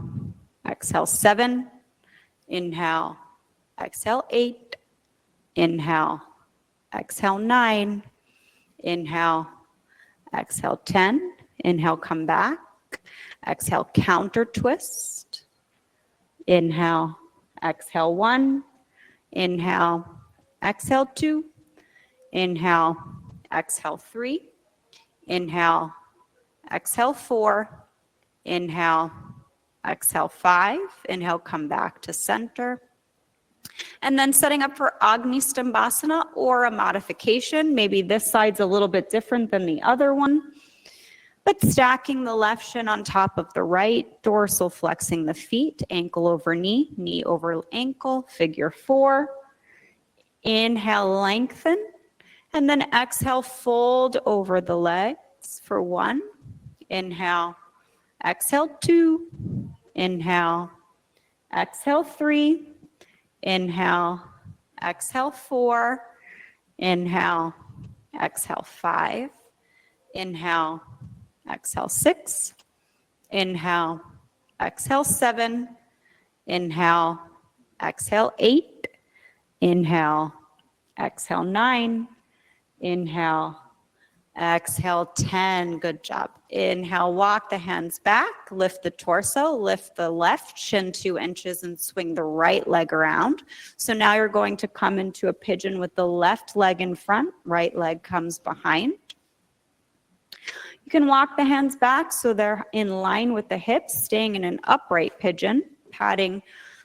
exhale 7. Inhale, exhale 8. Inhale, exhale 9. Inhale, exhale 10. Inhale, come back. Exhale, counter twist. Inhale, exhale 1. Inhale, exhale 2. Inhale, exhale 3. Inhale, exhale 4. Inhale, exhale 5. Inhale, come back to center. And then setting up for Agni or a modification. Maybe this side's a little bit different than the other one. but stacking the left shin on top of the right, dorsal flexing the feet, ankle over knee, knee over ankle, figure 4. Inhale, lengthen, and then exhale, fold over the legs for 1. Inhale, exhale, 2. Inhale, exhale, 3. Inhale, exhale, 4. Inhale, exhale, 5. Inhale, exhale, 6. Inhale, exhale, 7. Inhale, exhale, 8. Inhale, exhale, 9. Inhale, exhale, 10. Good job. Inhale, walk the hands back, lift the torso, lift the left shin 2 inches and swing the right leg around. So now you're going to come into a pigeon with the left leg in front, right leg comes behind. You can walk the hands back so they're in line with the hips, staying in an upright pigeon, padding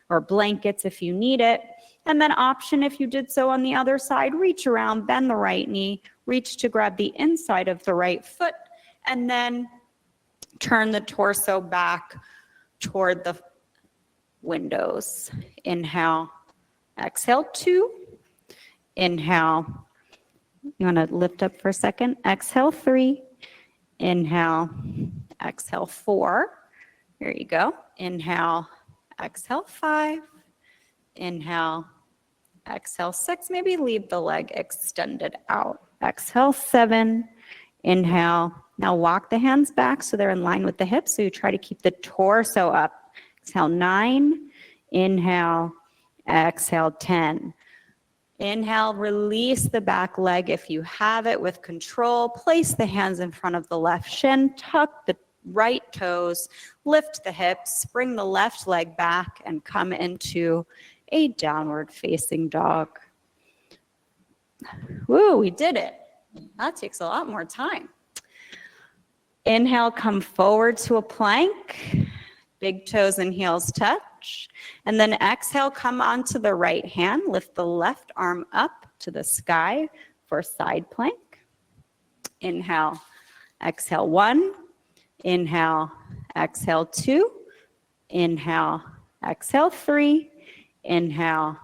or blankets if you need it. And then option, if you did so on the other side, reach around, bend the right knee, reach to grab the inside of the right foot, and then turn the torso back toward the windows. Inhale, exhale, 2. Inhale, you want to lift up for a second. Exhale, 3. Inhale, exhale, 4. Here you go. Inhale, exhale, 5. Inhale, exhale, 6. Maybe leave the leg extended out. Exhale, 7. Inhale. Now walk the hands back so they're in line with the hips. So you try to keep the torso up. Exhale, 9. Inhale, exhale, 10. Inhale, release the back leg if you have it with control. Place the hands in front of the left shin. Tuck the right toes. Lift the hips. Bring the left leg back and come into a downward facing dog. Woo, we did it. That takes a lot more time. Inhale, come forward to a plank. Big toes and heels touch. And then exhale, come onto the right hand. Lift the left arm up to the sky for side plank. Inhale, exhale, 1. Inhale, exhale, 2. Inhale, exhale, 3. Inhale,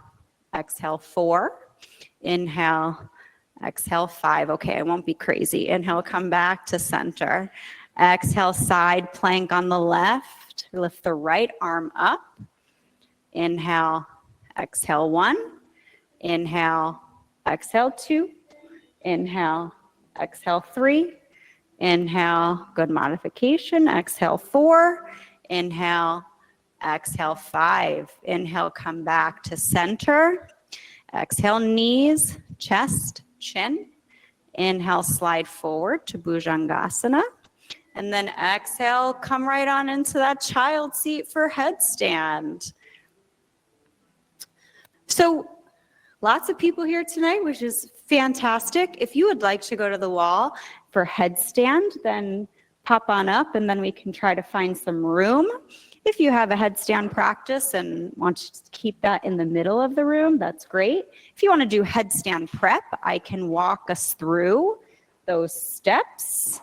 exhale, 4. Inhale, exhale, 5. Okay, I won't be crazy. Inhale, come back to center. Exhale, side plank on the left. Lift the right arm up. Inhale, exhale, 1. Inhale, exhale, 2. Inhale, exhale, 3. Inhale, good modification. Exhale, 4. Inhale, exhale, 5. Inhale, come back to center. Exhale, knees, chest, chin. Inhale, slide forward to Bhujangasana. And then exhale, come right on into that child seat for headstand. So lots of people here tonight, which is fantastic. If you would like to go to the wall for headstand, then pop on up and then we can try to find some room. If you have a headstand practice and want to keep that in the middle of the room, that's great. If you want to do headstand prep, I can walk us through those steps.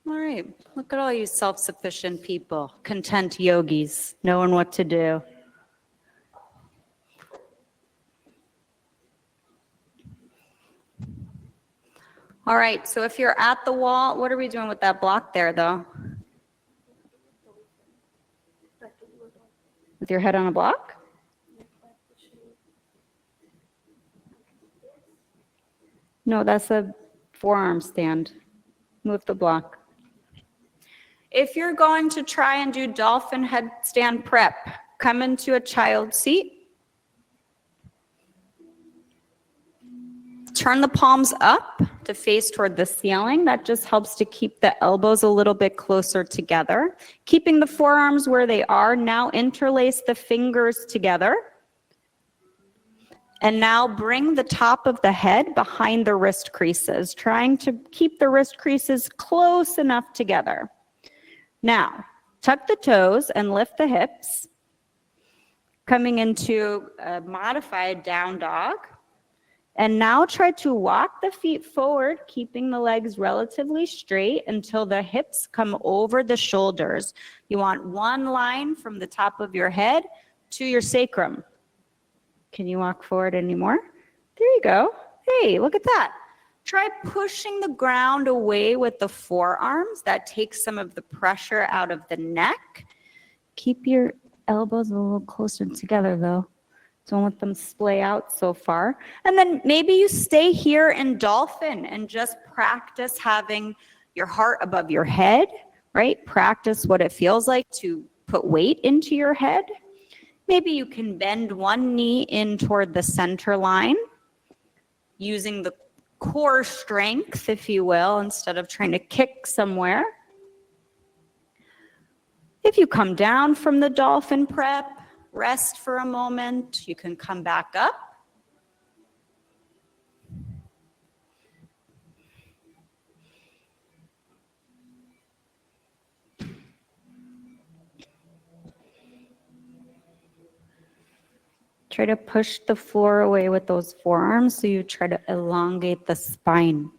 All right, look at all you self-sufficient people, content yogis, knowing what to do. All right, so if you're at the wall, what are we doing with that block there, though? With your head on a block? No, that's a forearm stand. Move the block. If you're going to try and do dolphin headstand prep, come into a child seat. turn the palms up to face toward the ceiling. That just helps to keep the elbows a little bit closer together. Keeping the forearms where they are. Now interlace the fingers together. And now bring the top of the head behind the wrist creases, trying to keep the wrist creases close enough together. Now, tuck the toes and lift the hips. Coming into a modified down dog. And now try to walk the feet forward, keeping the legs relatively straight until the hips come over the shoulders. You want one line from the top of your head to your sacrum. Can you walk forward anymore? There you go. Hey, look at that. Try pushing the ground away with the forearms. That takes some of the pressure out of the neck. Keep your elbows a little closer together though. Don't let them splay out so far. And then maybe you stay here in dolphin and just practice having your heart above your head, right? Practice what it feels like to put weight into your head. Maybe you can bend one knee in toward the center line, using the core strength, if you will, instead of trying to kick somewhere. If you come down from the dolphin prep, rest for a moment. You can come back up. Try to push the floor away with those forearms so you try to elongate the spine.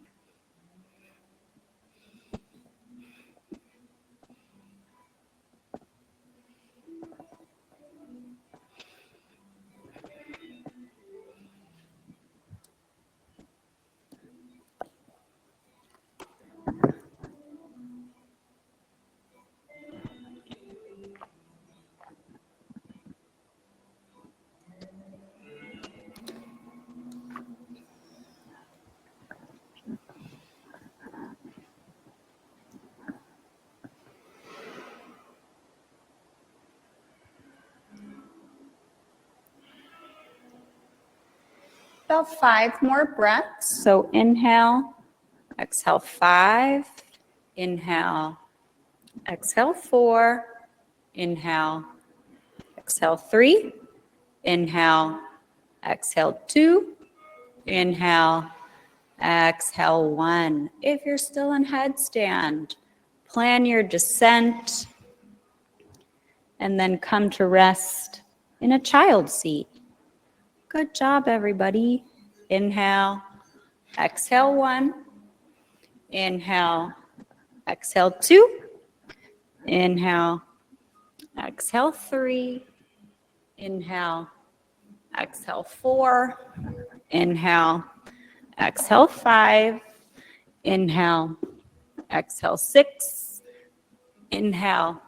About 5 more breaths. So inhale, exhale 5, inhale, exhale 4, inhale, exhale 3, inhale, exhale 2, inhale, exhale 1. If you're still in headstand, plan your descent and then come to rest in a child seat. Good job, everybody. Inhale, exhale 1, inhale, exhale 2, inhale, exhale 3, inhale, exhale 4, inhale, exhale 5, inhale, exhale 6, inhale,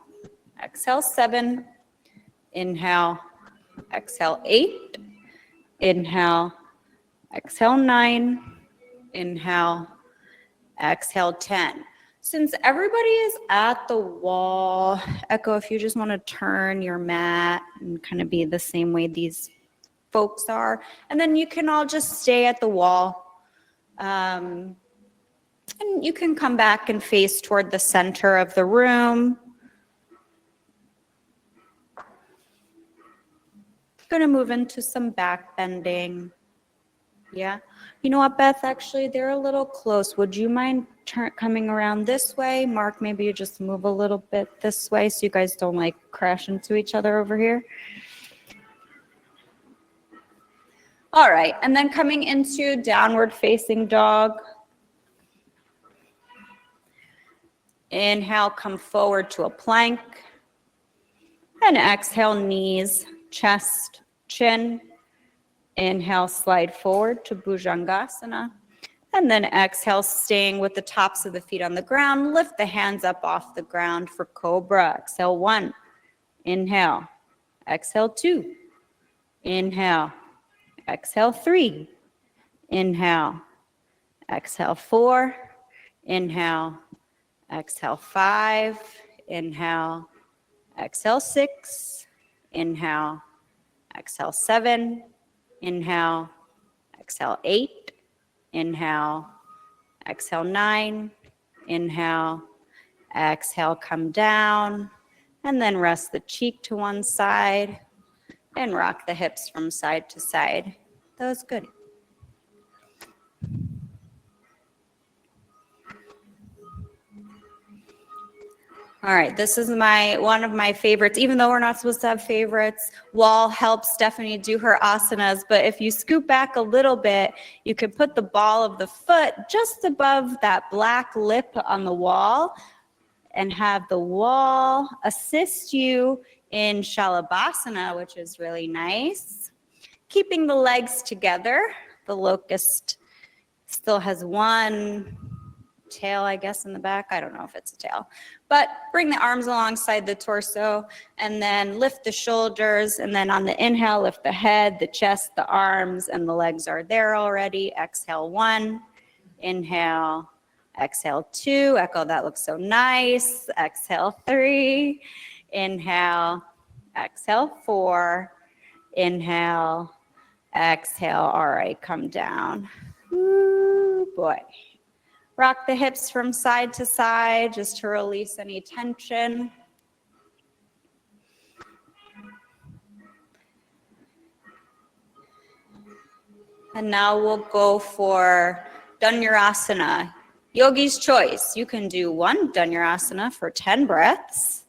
exhale 7, inhale, exhale 8, inhale, exhale 9, inhale, exhale 10. Since everybody is at the wall, Echo, if you just want to turn your mat and kind of be the same way these folks are, and then you can all just stay at the wall. And you can come back and face toward the center of the room. Going to move into some back bending. Yeah. You know what, Beth? Actually, they're a little close. Would you mind coming around this way? Mark, maybe you just move a little bit this way so you guys don't like crash into each other over here. All right. And then coming into downward facing dog. Inhale, come forward to a plank. And exhale, knees, chest, chin. Inhale, slide forward to Bhujangasana. And then exhale, staying with the tops of the feet on the ground. Lift the hands up off the ground for Cobra. Exhale 1. Inhale. Exhale 2. Inhale. Exhale 3. Inhale. Exhale 4. Inhale. Exhale 5. Inhale. Exhale 6. Inhale. Exhale 7. Inhale. Exhale 8. Inhale, exhale 9. Inhale, exhale, come down. And then rest the cheek to one side and rock the hips from side to side. That was good. All right, this is one of my favorites, even though we're not supposed to have favorites. Wall helps Stefanie do her asanas, but if you scoot back a little bit, you can put the ball of the foot just above that black lip on the wall and have the wall assist you in Shalabhasana, which is really nice. Keeping the legs together. The locust still has one tail, I guess, in the back. I don't know if it's a tail. But bring the arms alongside the torso and then lift the shoulders. And then on the inhale, lift the head, the chest, the arms, and the legs are there already. Exhale 1. Inhale. Exhale 2. Echo, that looks so nice. Exhale 3. Inhale. Exhale 4. Inhale. Exhale. All right, come down. Ooh, boy. Rock the hips from side to side just to release any tension. And now we'll go for Dhanurasana. Yogi's choice. You can do one Dhanurasana for 10 breaths.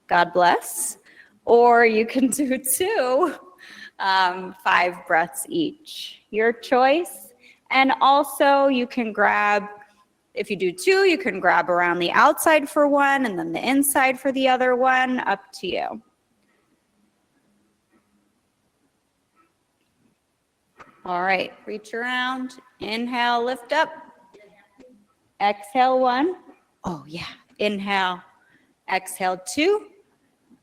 God bless. Or you can do 2, 5 breaths each. Your choice. And also you can grab, if you do 2, you can grab around the outside for 1 and then the inside for the other one, up to you. All right, reach around, inhale, lift up. Exhale 1. Oh yeah, inhale, exhale 2.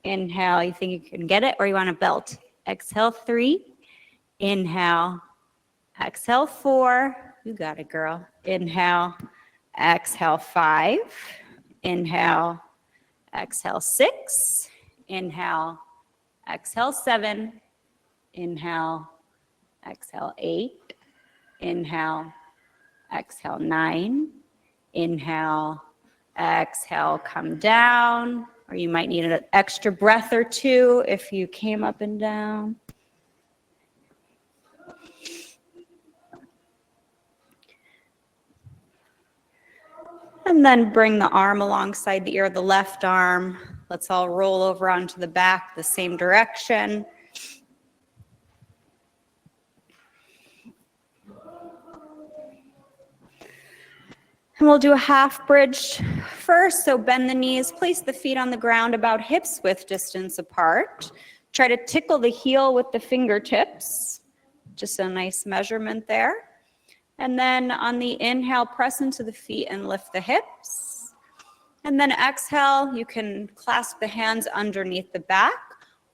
Inhale, you think you can get it or you want to belt? Exhale 3. Inhale, exhale 4. You got it, girl. Inhale, exhale 5. Inhale, exhale 6. Inhale, exhale 7. Inhale, exhale 8. Inhale, exhale 9. Inhale, exhale, come down. Or you might need an extra breath or 2 if you came up and down. And then bring the arm alongside the ear, the left arm. Let's all roll over onto the back, the same direction. And we'll do a half bridge first. So bend the knees, place the feet on the ground about hips width distance apart. Try to tickle the heel with the fingertips. Just a nice measurement there. And then on the inhale, press into the feet and lift the hips. And then exhale, you can clasp the hands underneath the back,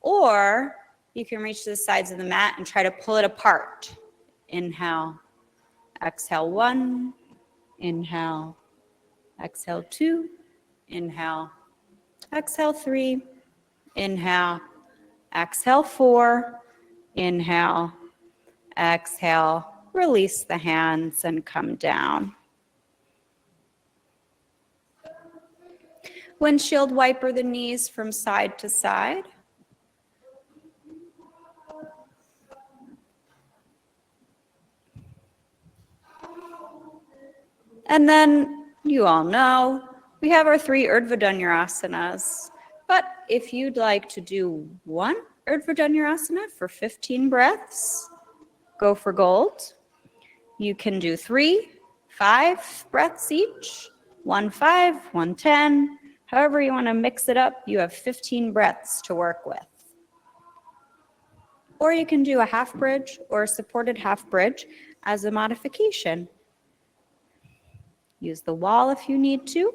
or you can reach to the sides of the mat and try to pull it apart. Inhale, exhale 1, inhale, exhale 2, inhale, exhale 3, inhale, exhale 4, inhale, exhale, release the hands and come down. Windshield wiper the knees from side to side. And then you all know we have our 3 Urdhva Dhanurasanas. But if you'd like to do 1 Urdhva Dhanurasana for 15 breaths, go for gold. You can do 3, 5 breaths each, 1 5, 1 10. However you want to mix it up, you have 15 breaths to work with. Or you can do a half bridge or a supported half bridge as a modification. Use the wall if you need to.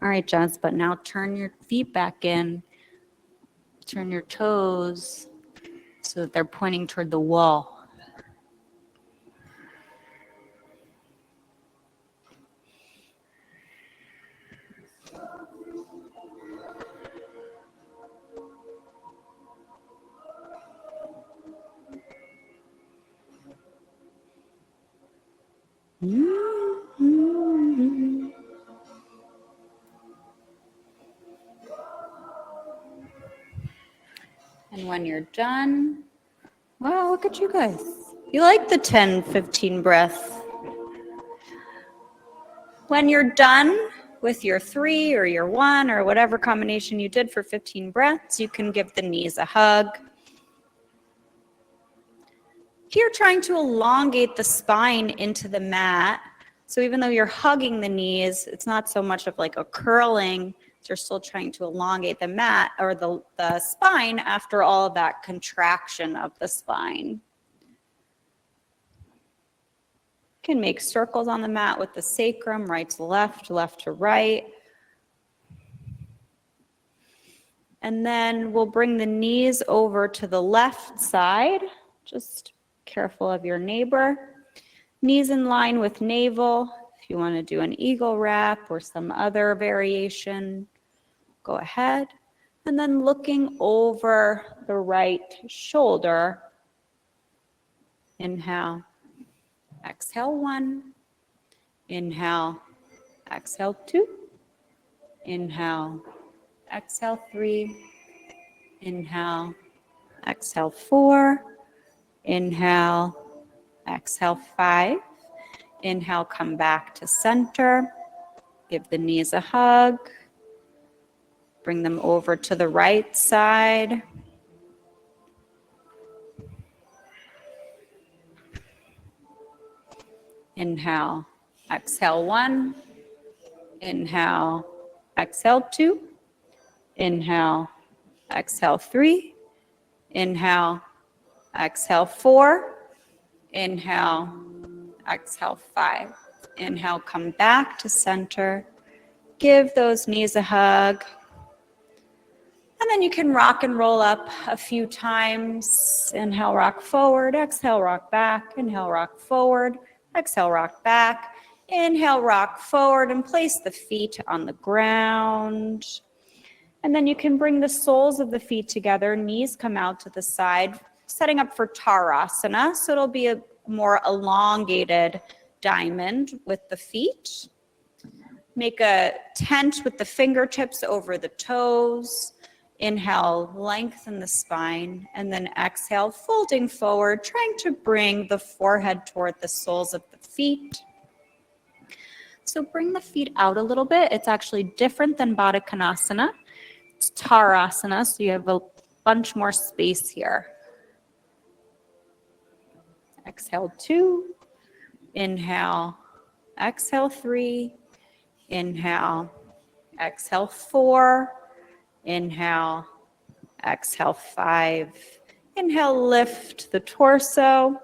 All right, Jess, but now turn your feet back in. Turn your toes so that they're pointing toward the wall. And when you're done, wow, look at you guys. You like the 10, 15 breaths. When you're done with your 3 or your 1 or whatever combination you did for 15 breaths, you can give the knees a hug. Here, trying to elongate the spine into the mat. So even though you're hugging the knees, it's not so much of like a curling, you're still trying to elongate the mat or the spine after all of that contraction of the spine. You can make circles on the mat with the sacrum, right to left to right. And then we'll bring the knees over to the left side. Just careful of your neighbor. Knees in line with navel. If you want to do an eagle wrap or some other variation, go ahead. And then looking over the right shoulder. Inhale. Exhale 1. Inhale. Exhale 2. Inhale. Exhale 3. Inhale. Exhale 4. Inhale. Exhale 5. Inhale, come back to center. Give the knees a hug. Bring them over to the right side. Inhale, exhale 1. Inhale, exhale 2. Inhale, exhale 3. Inhale, exhale 4. Inhale, exhale 5. Inhale, come back to center. Give those knees a hug. And then you can rock and roll up a few times. Inhale, rock forward. Exhale, rock back. Inhale, rock forward. Exhale, rock back. Inhale, rock forward and place the feet on the ground. And then you can bring the soles of the feet together. Knees come out to the side, setting up for Tarasana. So it'll be a more elongated diamond with the feet. Make a tent with the fingertips over the toes. Inhale, lengthen the spine, and then exhale, folding forward, trying to bring the forehead toward the soles of the feet. So bring the feet out a little bit. It's actually different than Baddha Konasana. It's Tarasana, so you have a bunch more space here. Exhale 2. Inhale, exhale 3. Inhale, exhale 4. Inhale, exhale 5. Inhale, lift the torso.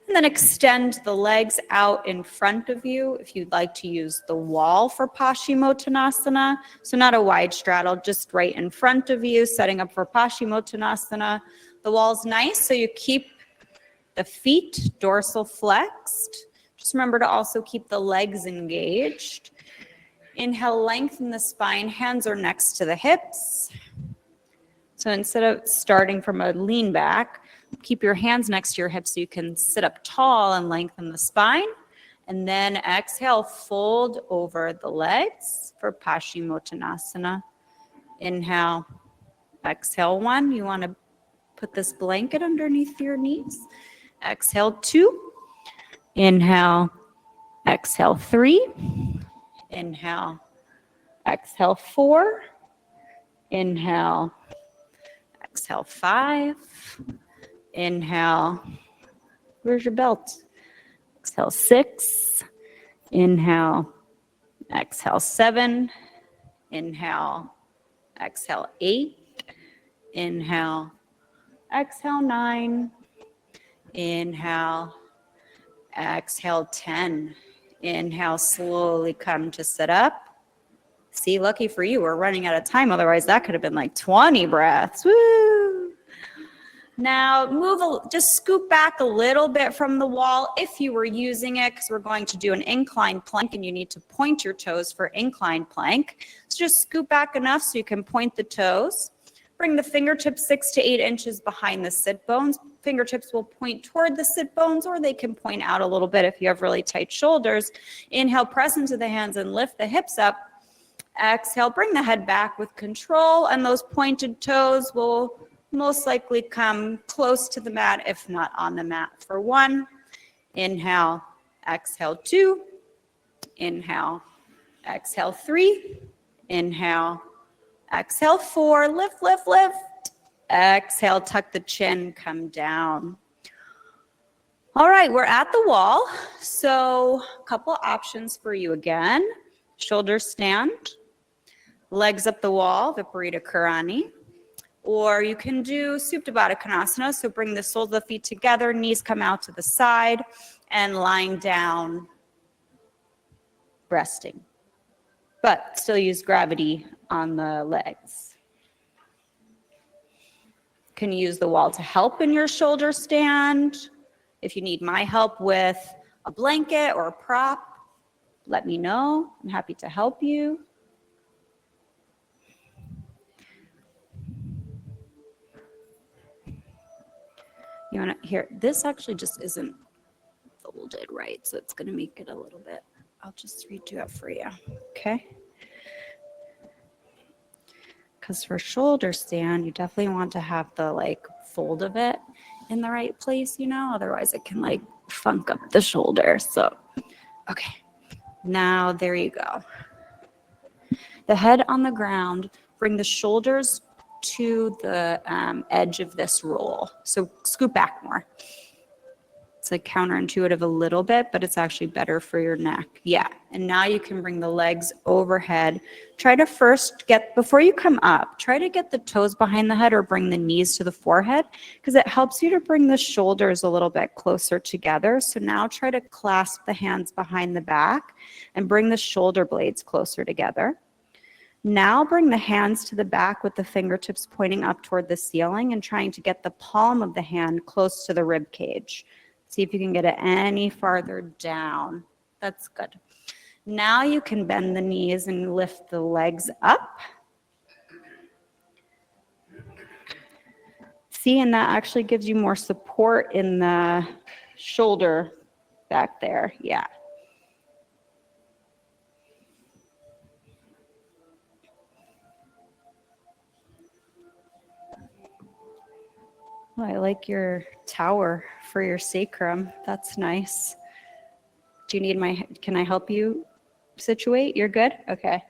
And then extend the legs out in front of you if you'd like to use the wall for Paschimottanasana. So not a wide straddle, just right in front of you, setting up for Paschimottanasana. The wall's nice, so you keep the feet dorsal flexed. Just remember to also keep the legs engaged. Inhale, lengthen the spine, hands are next to the hips. So instead of starting from a lean back, keep your hands next to your hips so you can sit up tall and lengthen the spine. And then exhale, fold over the legs for Paschimottanasana. Inhale, exhale 1. You want to put this blanket underneath your knees. Exhale 2. Inhale, exhale 3. Inhale, exhale 4. Inhale, exhale 5. Inhale, where's your belt? Exhale 6. Inhale, exhale 7. Inhale, exhale 8. Inhale, exhale 9. Inhale, exhale 10. Inhale, slowly come to sit up. See, lucky for you, we're running out of time. Otherwise, that could have been like 20 breaths. Woo! Now, just scoop back a little bit from the wall if you were using it, because we're going to do an inclined plank, and you need to point your toes for inclined plank. So just scoop back enough so you can point the toes. Bring the fingertips 6 to 8 inches behind the sit bones. Fingertips will point toward the sit bones, or they can point out a little bit if you have really tight shoulders. Inhale, press into the hands and lift the hips up. exhale, bring the head back with control, and those pointed toes will most likely come close to the mat, if not on the mat, for 1. Inhale, exhale 2. Inhale, exhale 3. Inhale, exhale 4. Lift, lift, lift. Exhale, tuck the chin, come down. All right, we're at the wall. So a couple options for you again. Shoulders stand, legs up the wall, Viparita Karani. Or you can do Supta Baddha Konasana. So bring the soles of the feet together, knees come out to the side, and lying down, resting. But still use gravity on the legs. Can use the wall to help in your shoulder stand. If you need my help with a blanket or a prop, let me know. I'm happy to help you. You want to hear, this actually just isn't folded right, so it's going to make it a little bit. I'll just redo it for you, okay? Because for shoulder stand, you definitely want to have the like fold of it in the right place, you know, otherwise it can like funk up the shoulder. So, okay, now there you go. The head on the ground, bring the shoulders to the edge of this roll. So scoot back more. It's like counterintuitive a little bit, but it's actually better for your neck. Yeah, and now you can bring the legs overhead. Try to first get, before you come up, try to get the toes behind the head or bring the knees to the forehead because it helps you to bring the shoulders a little bit closer together. So now try to clasp the hands behind the back and bring the shoulder blades closer together. Now bring the hands to the back with the fingertips pointing up toward the ceiling and trying to get the palm of the hand close to the rib cage. See if you can get it any farther down. That's good. Now you can bend the knees and lift the legs up. See, and that actually gives you more support in the shoulder back there. Yeah. Oh, I like your tower for your sacrum. That's nice. Do you need can I help you situate? You're good? Okay.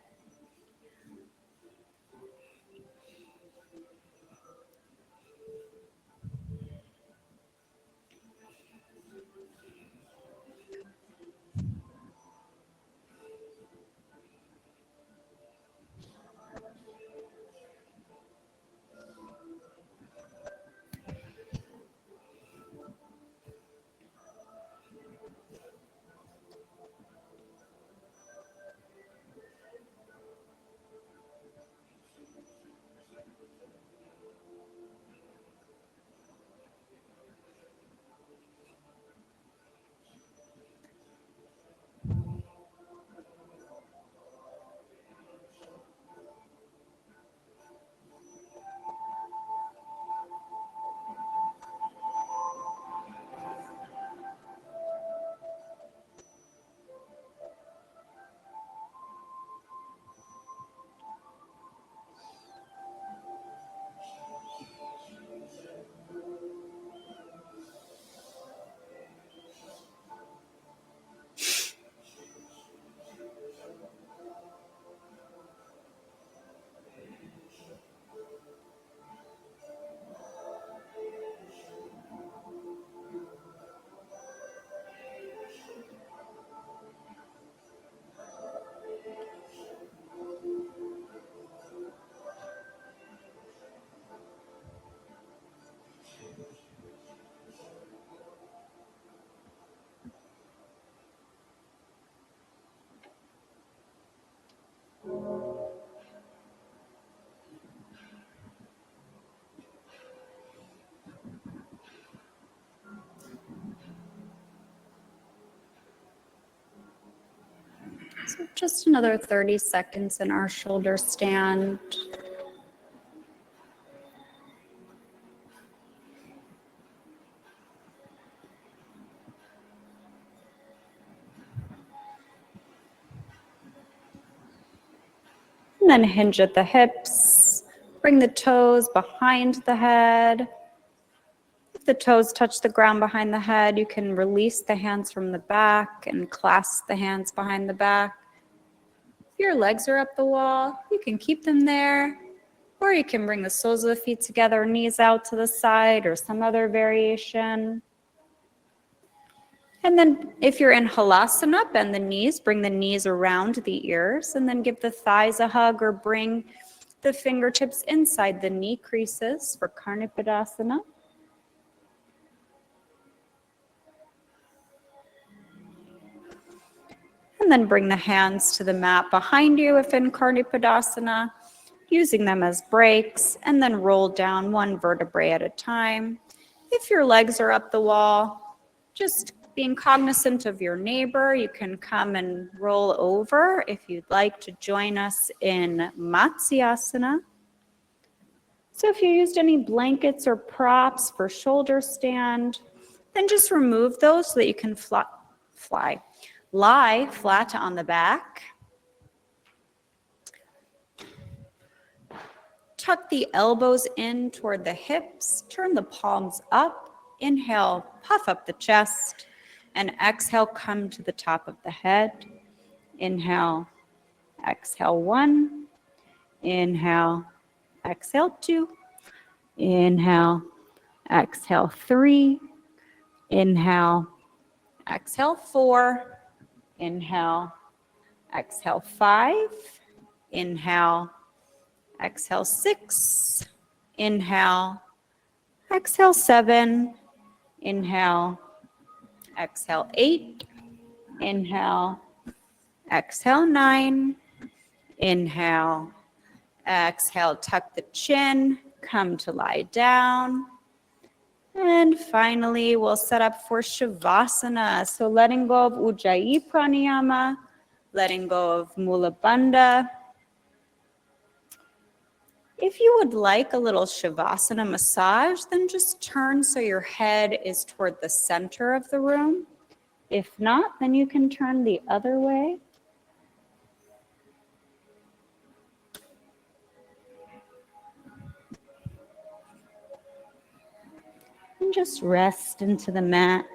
So just another 30 seconds in our shoulder stand. then hinge at the hips. Bring the toes behind the head. If the toes touch the ground behind the head, you can release the hands from the back and clasp the hands behind the back. If your legs are up the wall, you can keep them there, or you can bring the soles of the feet together, knees out to the side, or some other variation. And then if you're in halasana, bend the knees, bring the knees around the ears, and then give the thighs a hug or bring the fingertips inside the knee creases for Karnipadasana. And then bring the hands to the mat behind you if in Karnipadasana, using them as brakes, and then roll down one vertebrae at a time. If your legs are up the wall, just being cognizant of your neighbor, you can come and roll over if you'd like to join us in Matsyasana. So if you used any blankets or props for shoulder stand, then just remove those so that you can lie flat on the back. Tuck the elbows in toward the hips, turn the palms up. Inhale, puff up the chest, and exhale, come to the top of the head. Inhale, exhale 1. Inhale, exhale 2. Inhale, exhale 3. Inhale, exhale 4. Inhale, exhale 5. Inhale, exhale 6. Inhale, exhale 7. Inhale, exhale 8. Inhale, exhale 9. Inhale, exhale, tuck the chin, come to lie down. And finally, we'll set up for Shavasana. So letting go of Ujjayi Pranayama, letting go of Mula Bandha. If you would like a little Shavasana massage, then just turn so your head is toward the center of the room. If not, then you can turn the other way. And just rest into the mat.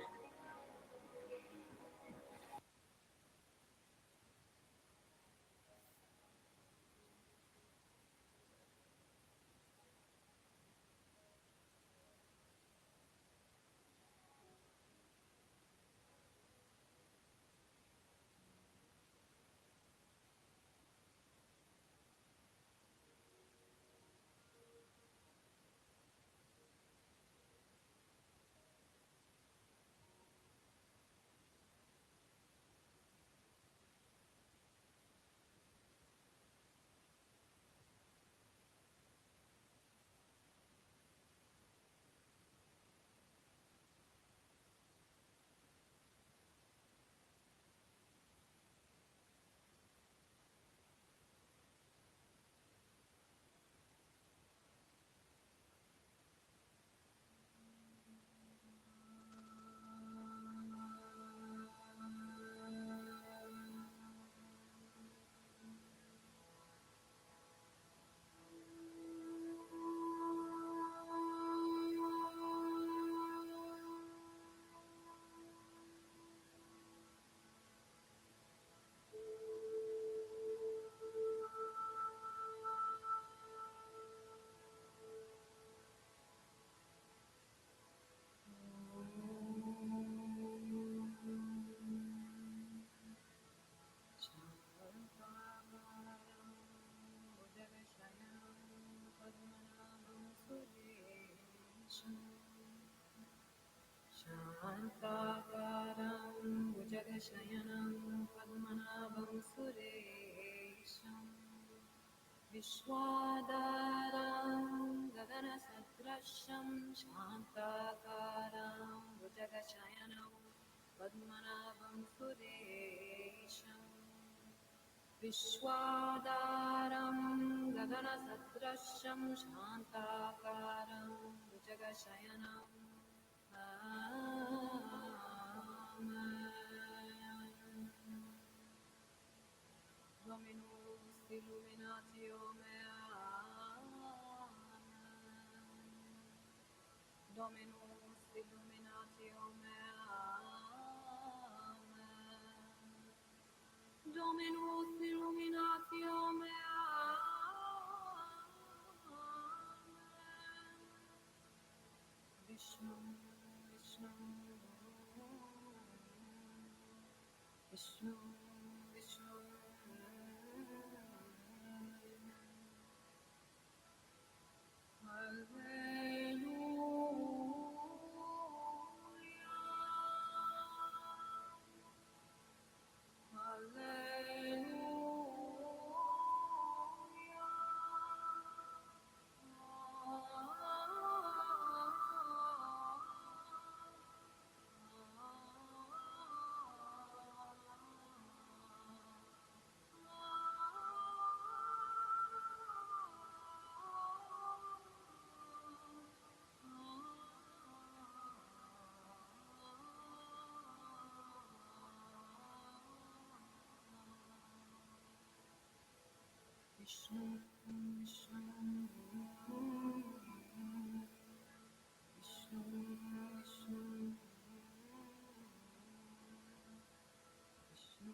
Shantaakaram Bhujagashayanam Padmanabham Suresham Vishwadaram Gaganasadrasham Shantaakaram Bhujagashayanam Padmanabham Suresham Vishwadaram Gaganasadrasham Shantaakaram Bhujagashayanam Amen. Dominus illuminatio mea. Dominus illuminatio mea. Dominus illuminatio mea. Vishnu, Vishnu, Vishnu, Vishnu. Vishnu, Vishnu, Vishnu, Vishnu, Vishnu, Vishnu.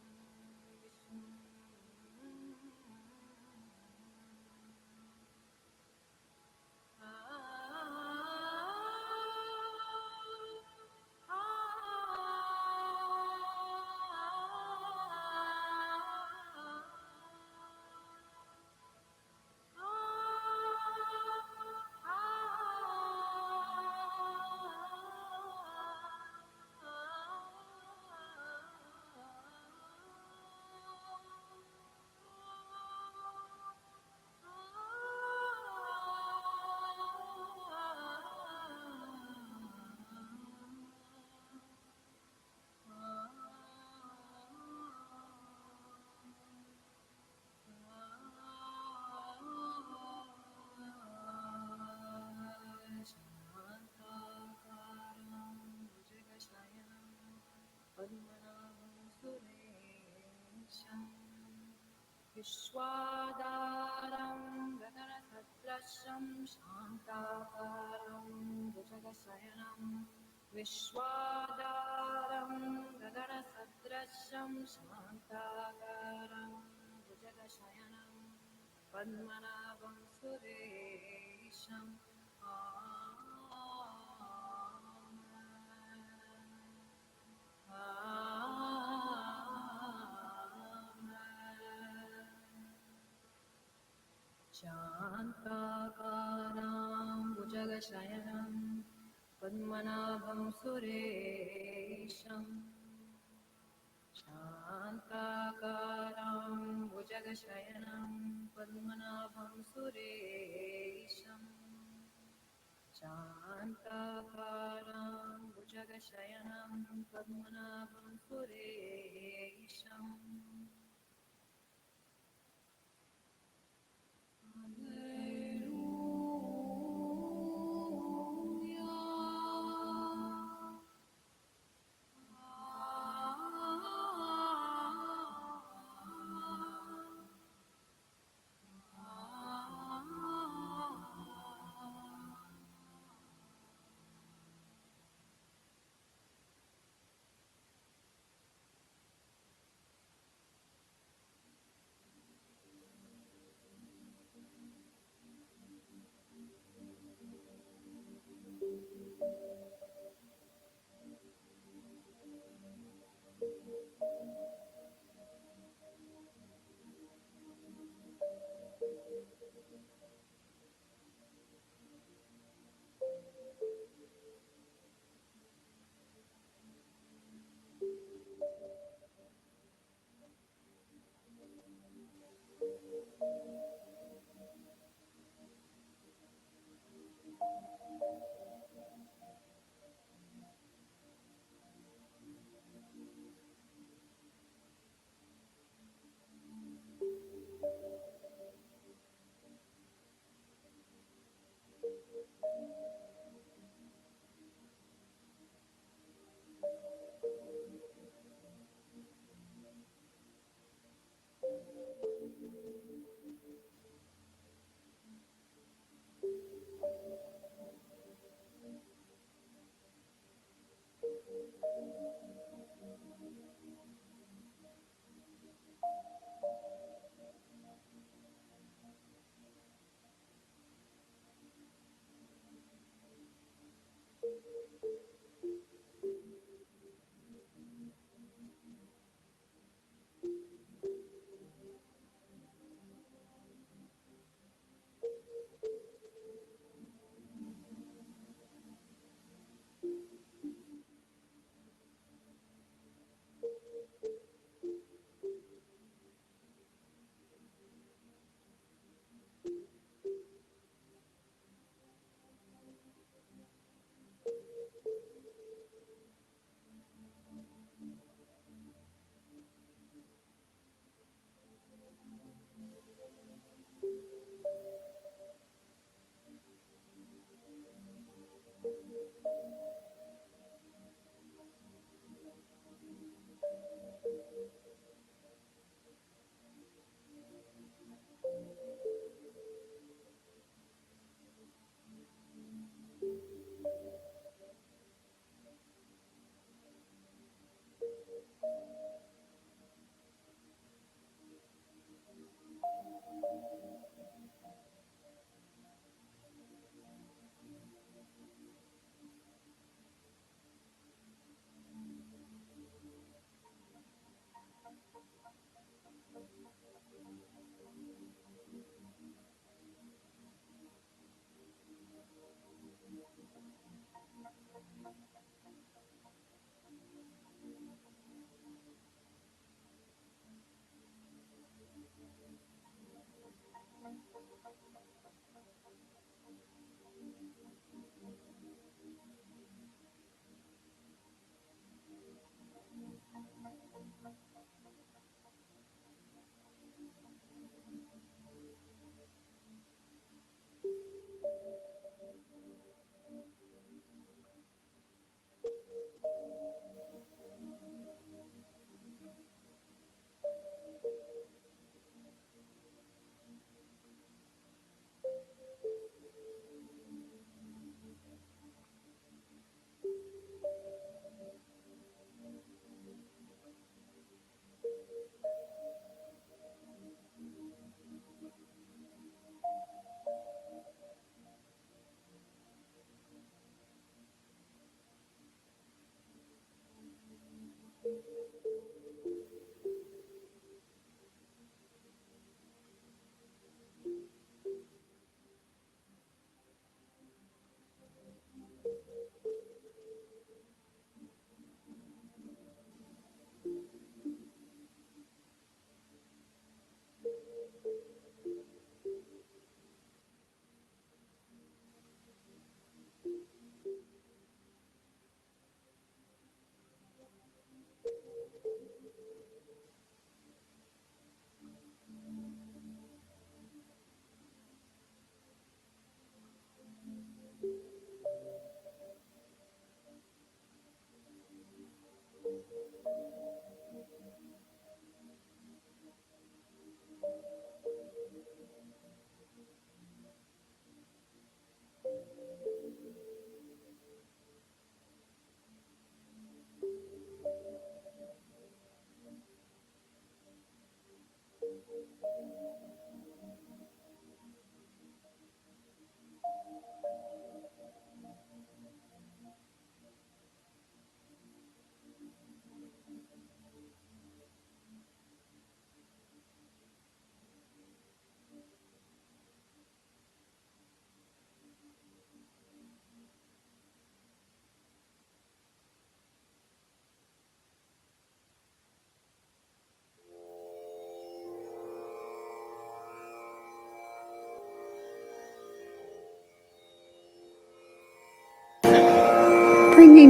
Vishwadaram Gadanasadrasham Shantakaram Bhujagasayanam Vishwadaram Gadanasadrasham Shantakaram Bhujagasayanam Padmanabham Suresham. Shantakaram Bhujagasayanam Padmanabham Suresham. Shantakaram Bhujagasayanam Padmanabham Suresham. Shantakaram Bhujagasayanam Padmanabham Suresham.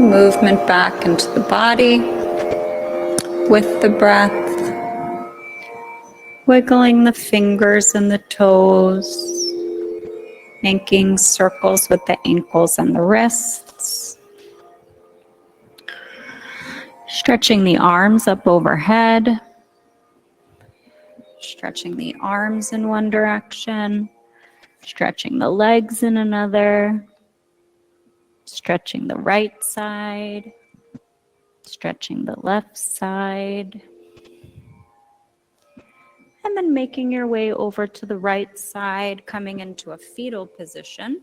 bringing movement back into the body with the breath. Wiggling the fingers and the toes, making circles with the ankles and the wrists. Stretching the arms up overhead. Stretching the arms in one direction. Stretching the legs in another. Stretching the right side. Stretching the left side. And then making your way over to the right side, coming into a fetal position.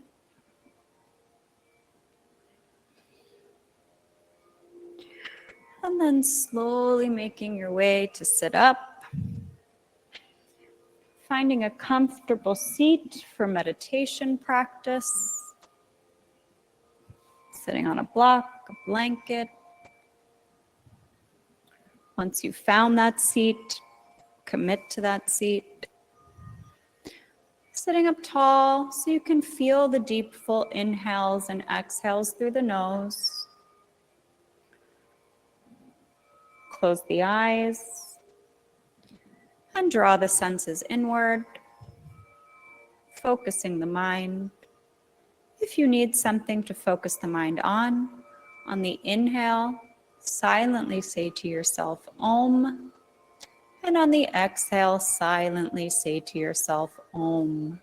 And then slowly making your way to sit up. Finding a comfortable seat for meditation practice. Sitting on a block, a blanket. Once you've found that seat, commit to that seat. Sitting up tall so you can feel the deep, full inhales and exhales through the nose. Close the eyes and draw the senses inward, focusing the mind. If you need something to focus the mind on the inhale, silently say to yourself, Om. And on the exhale, silently say to yourself, Om.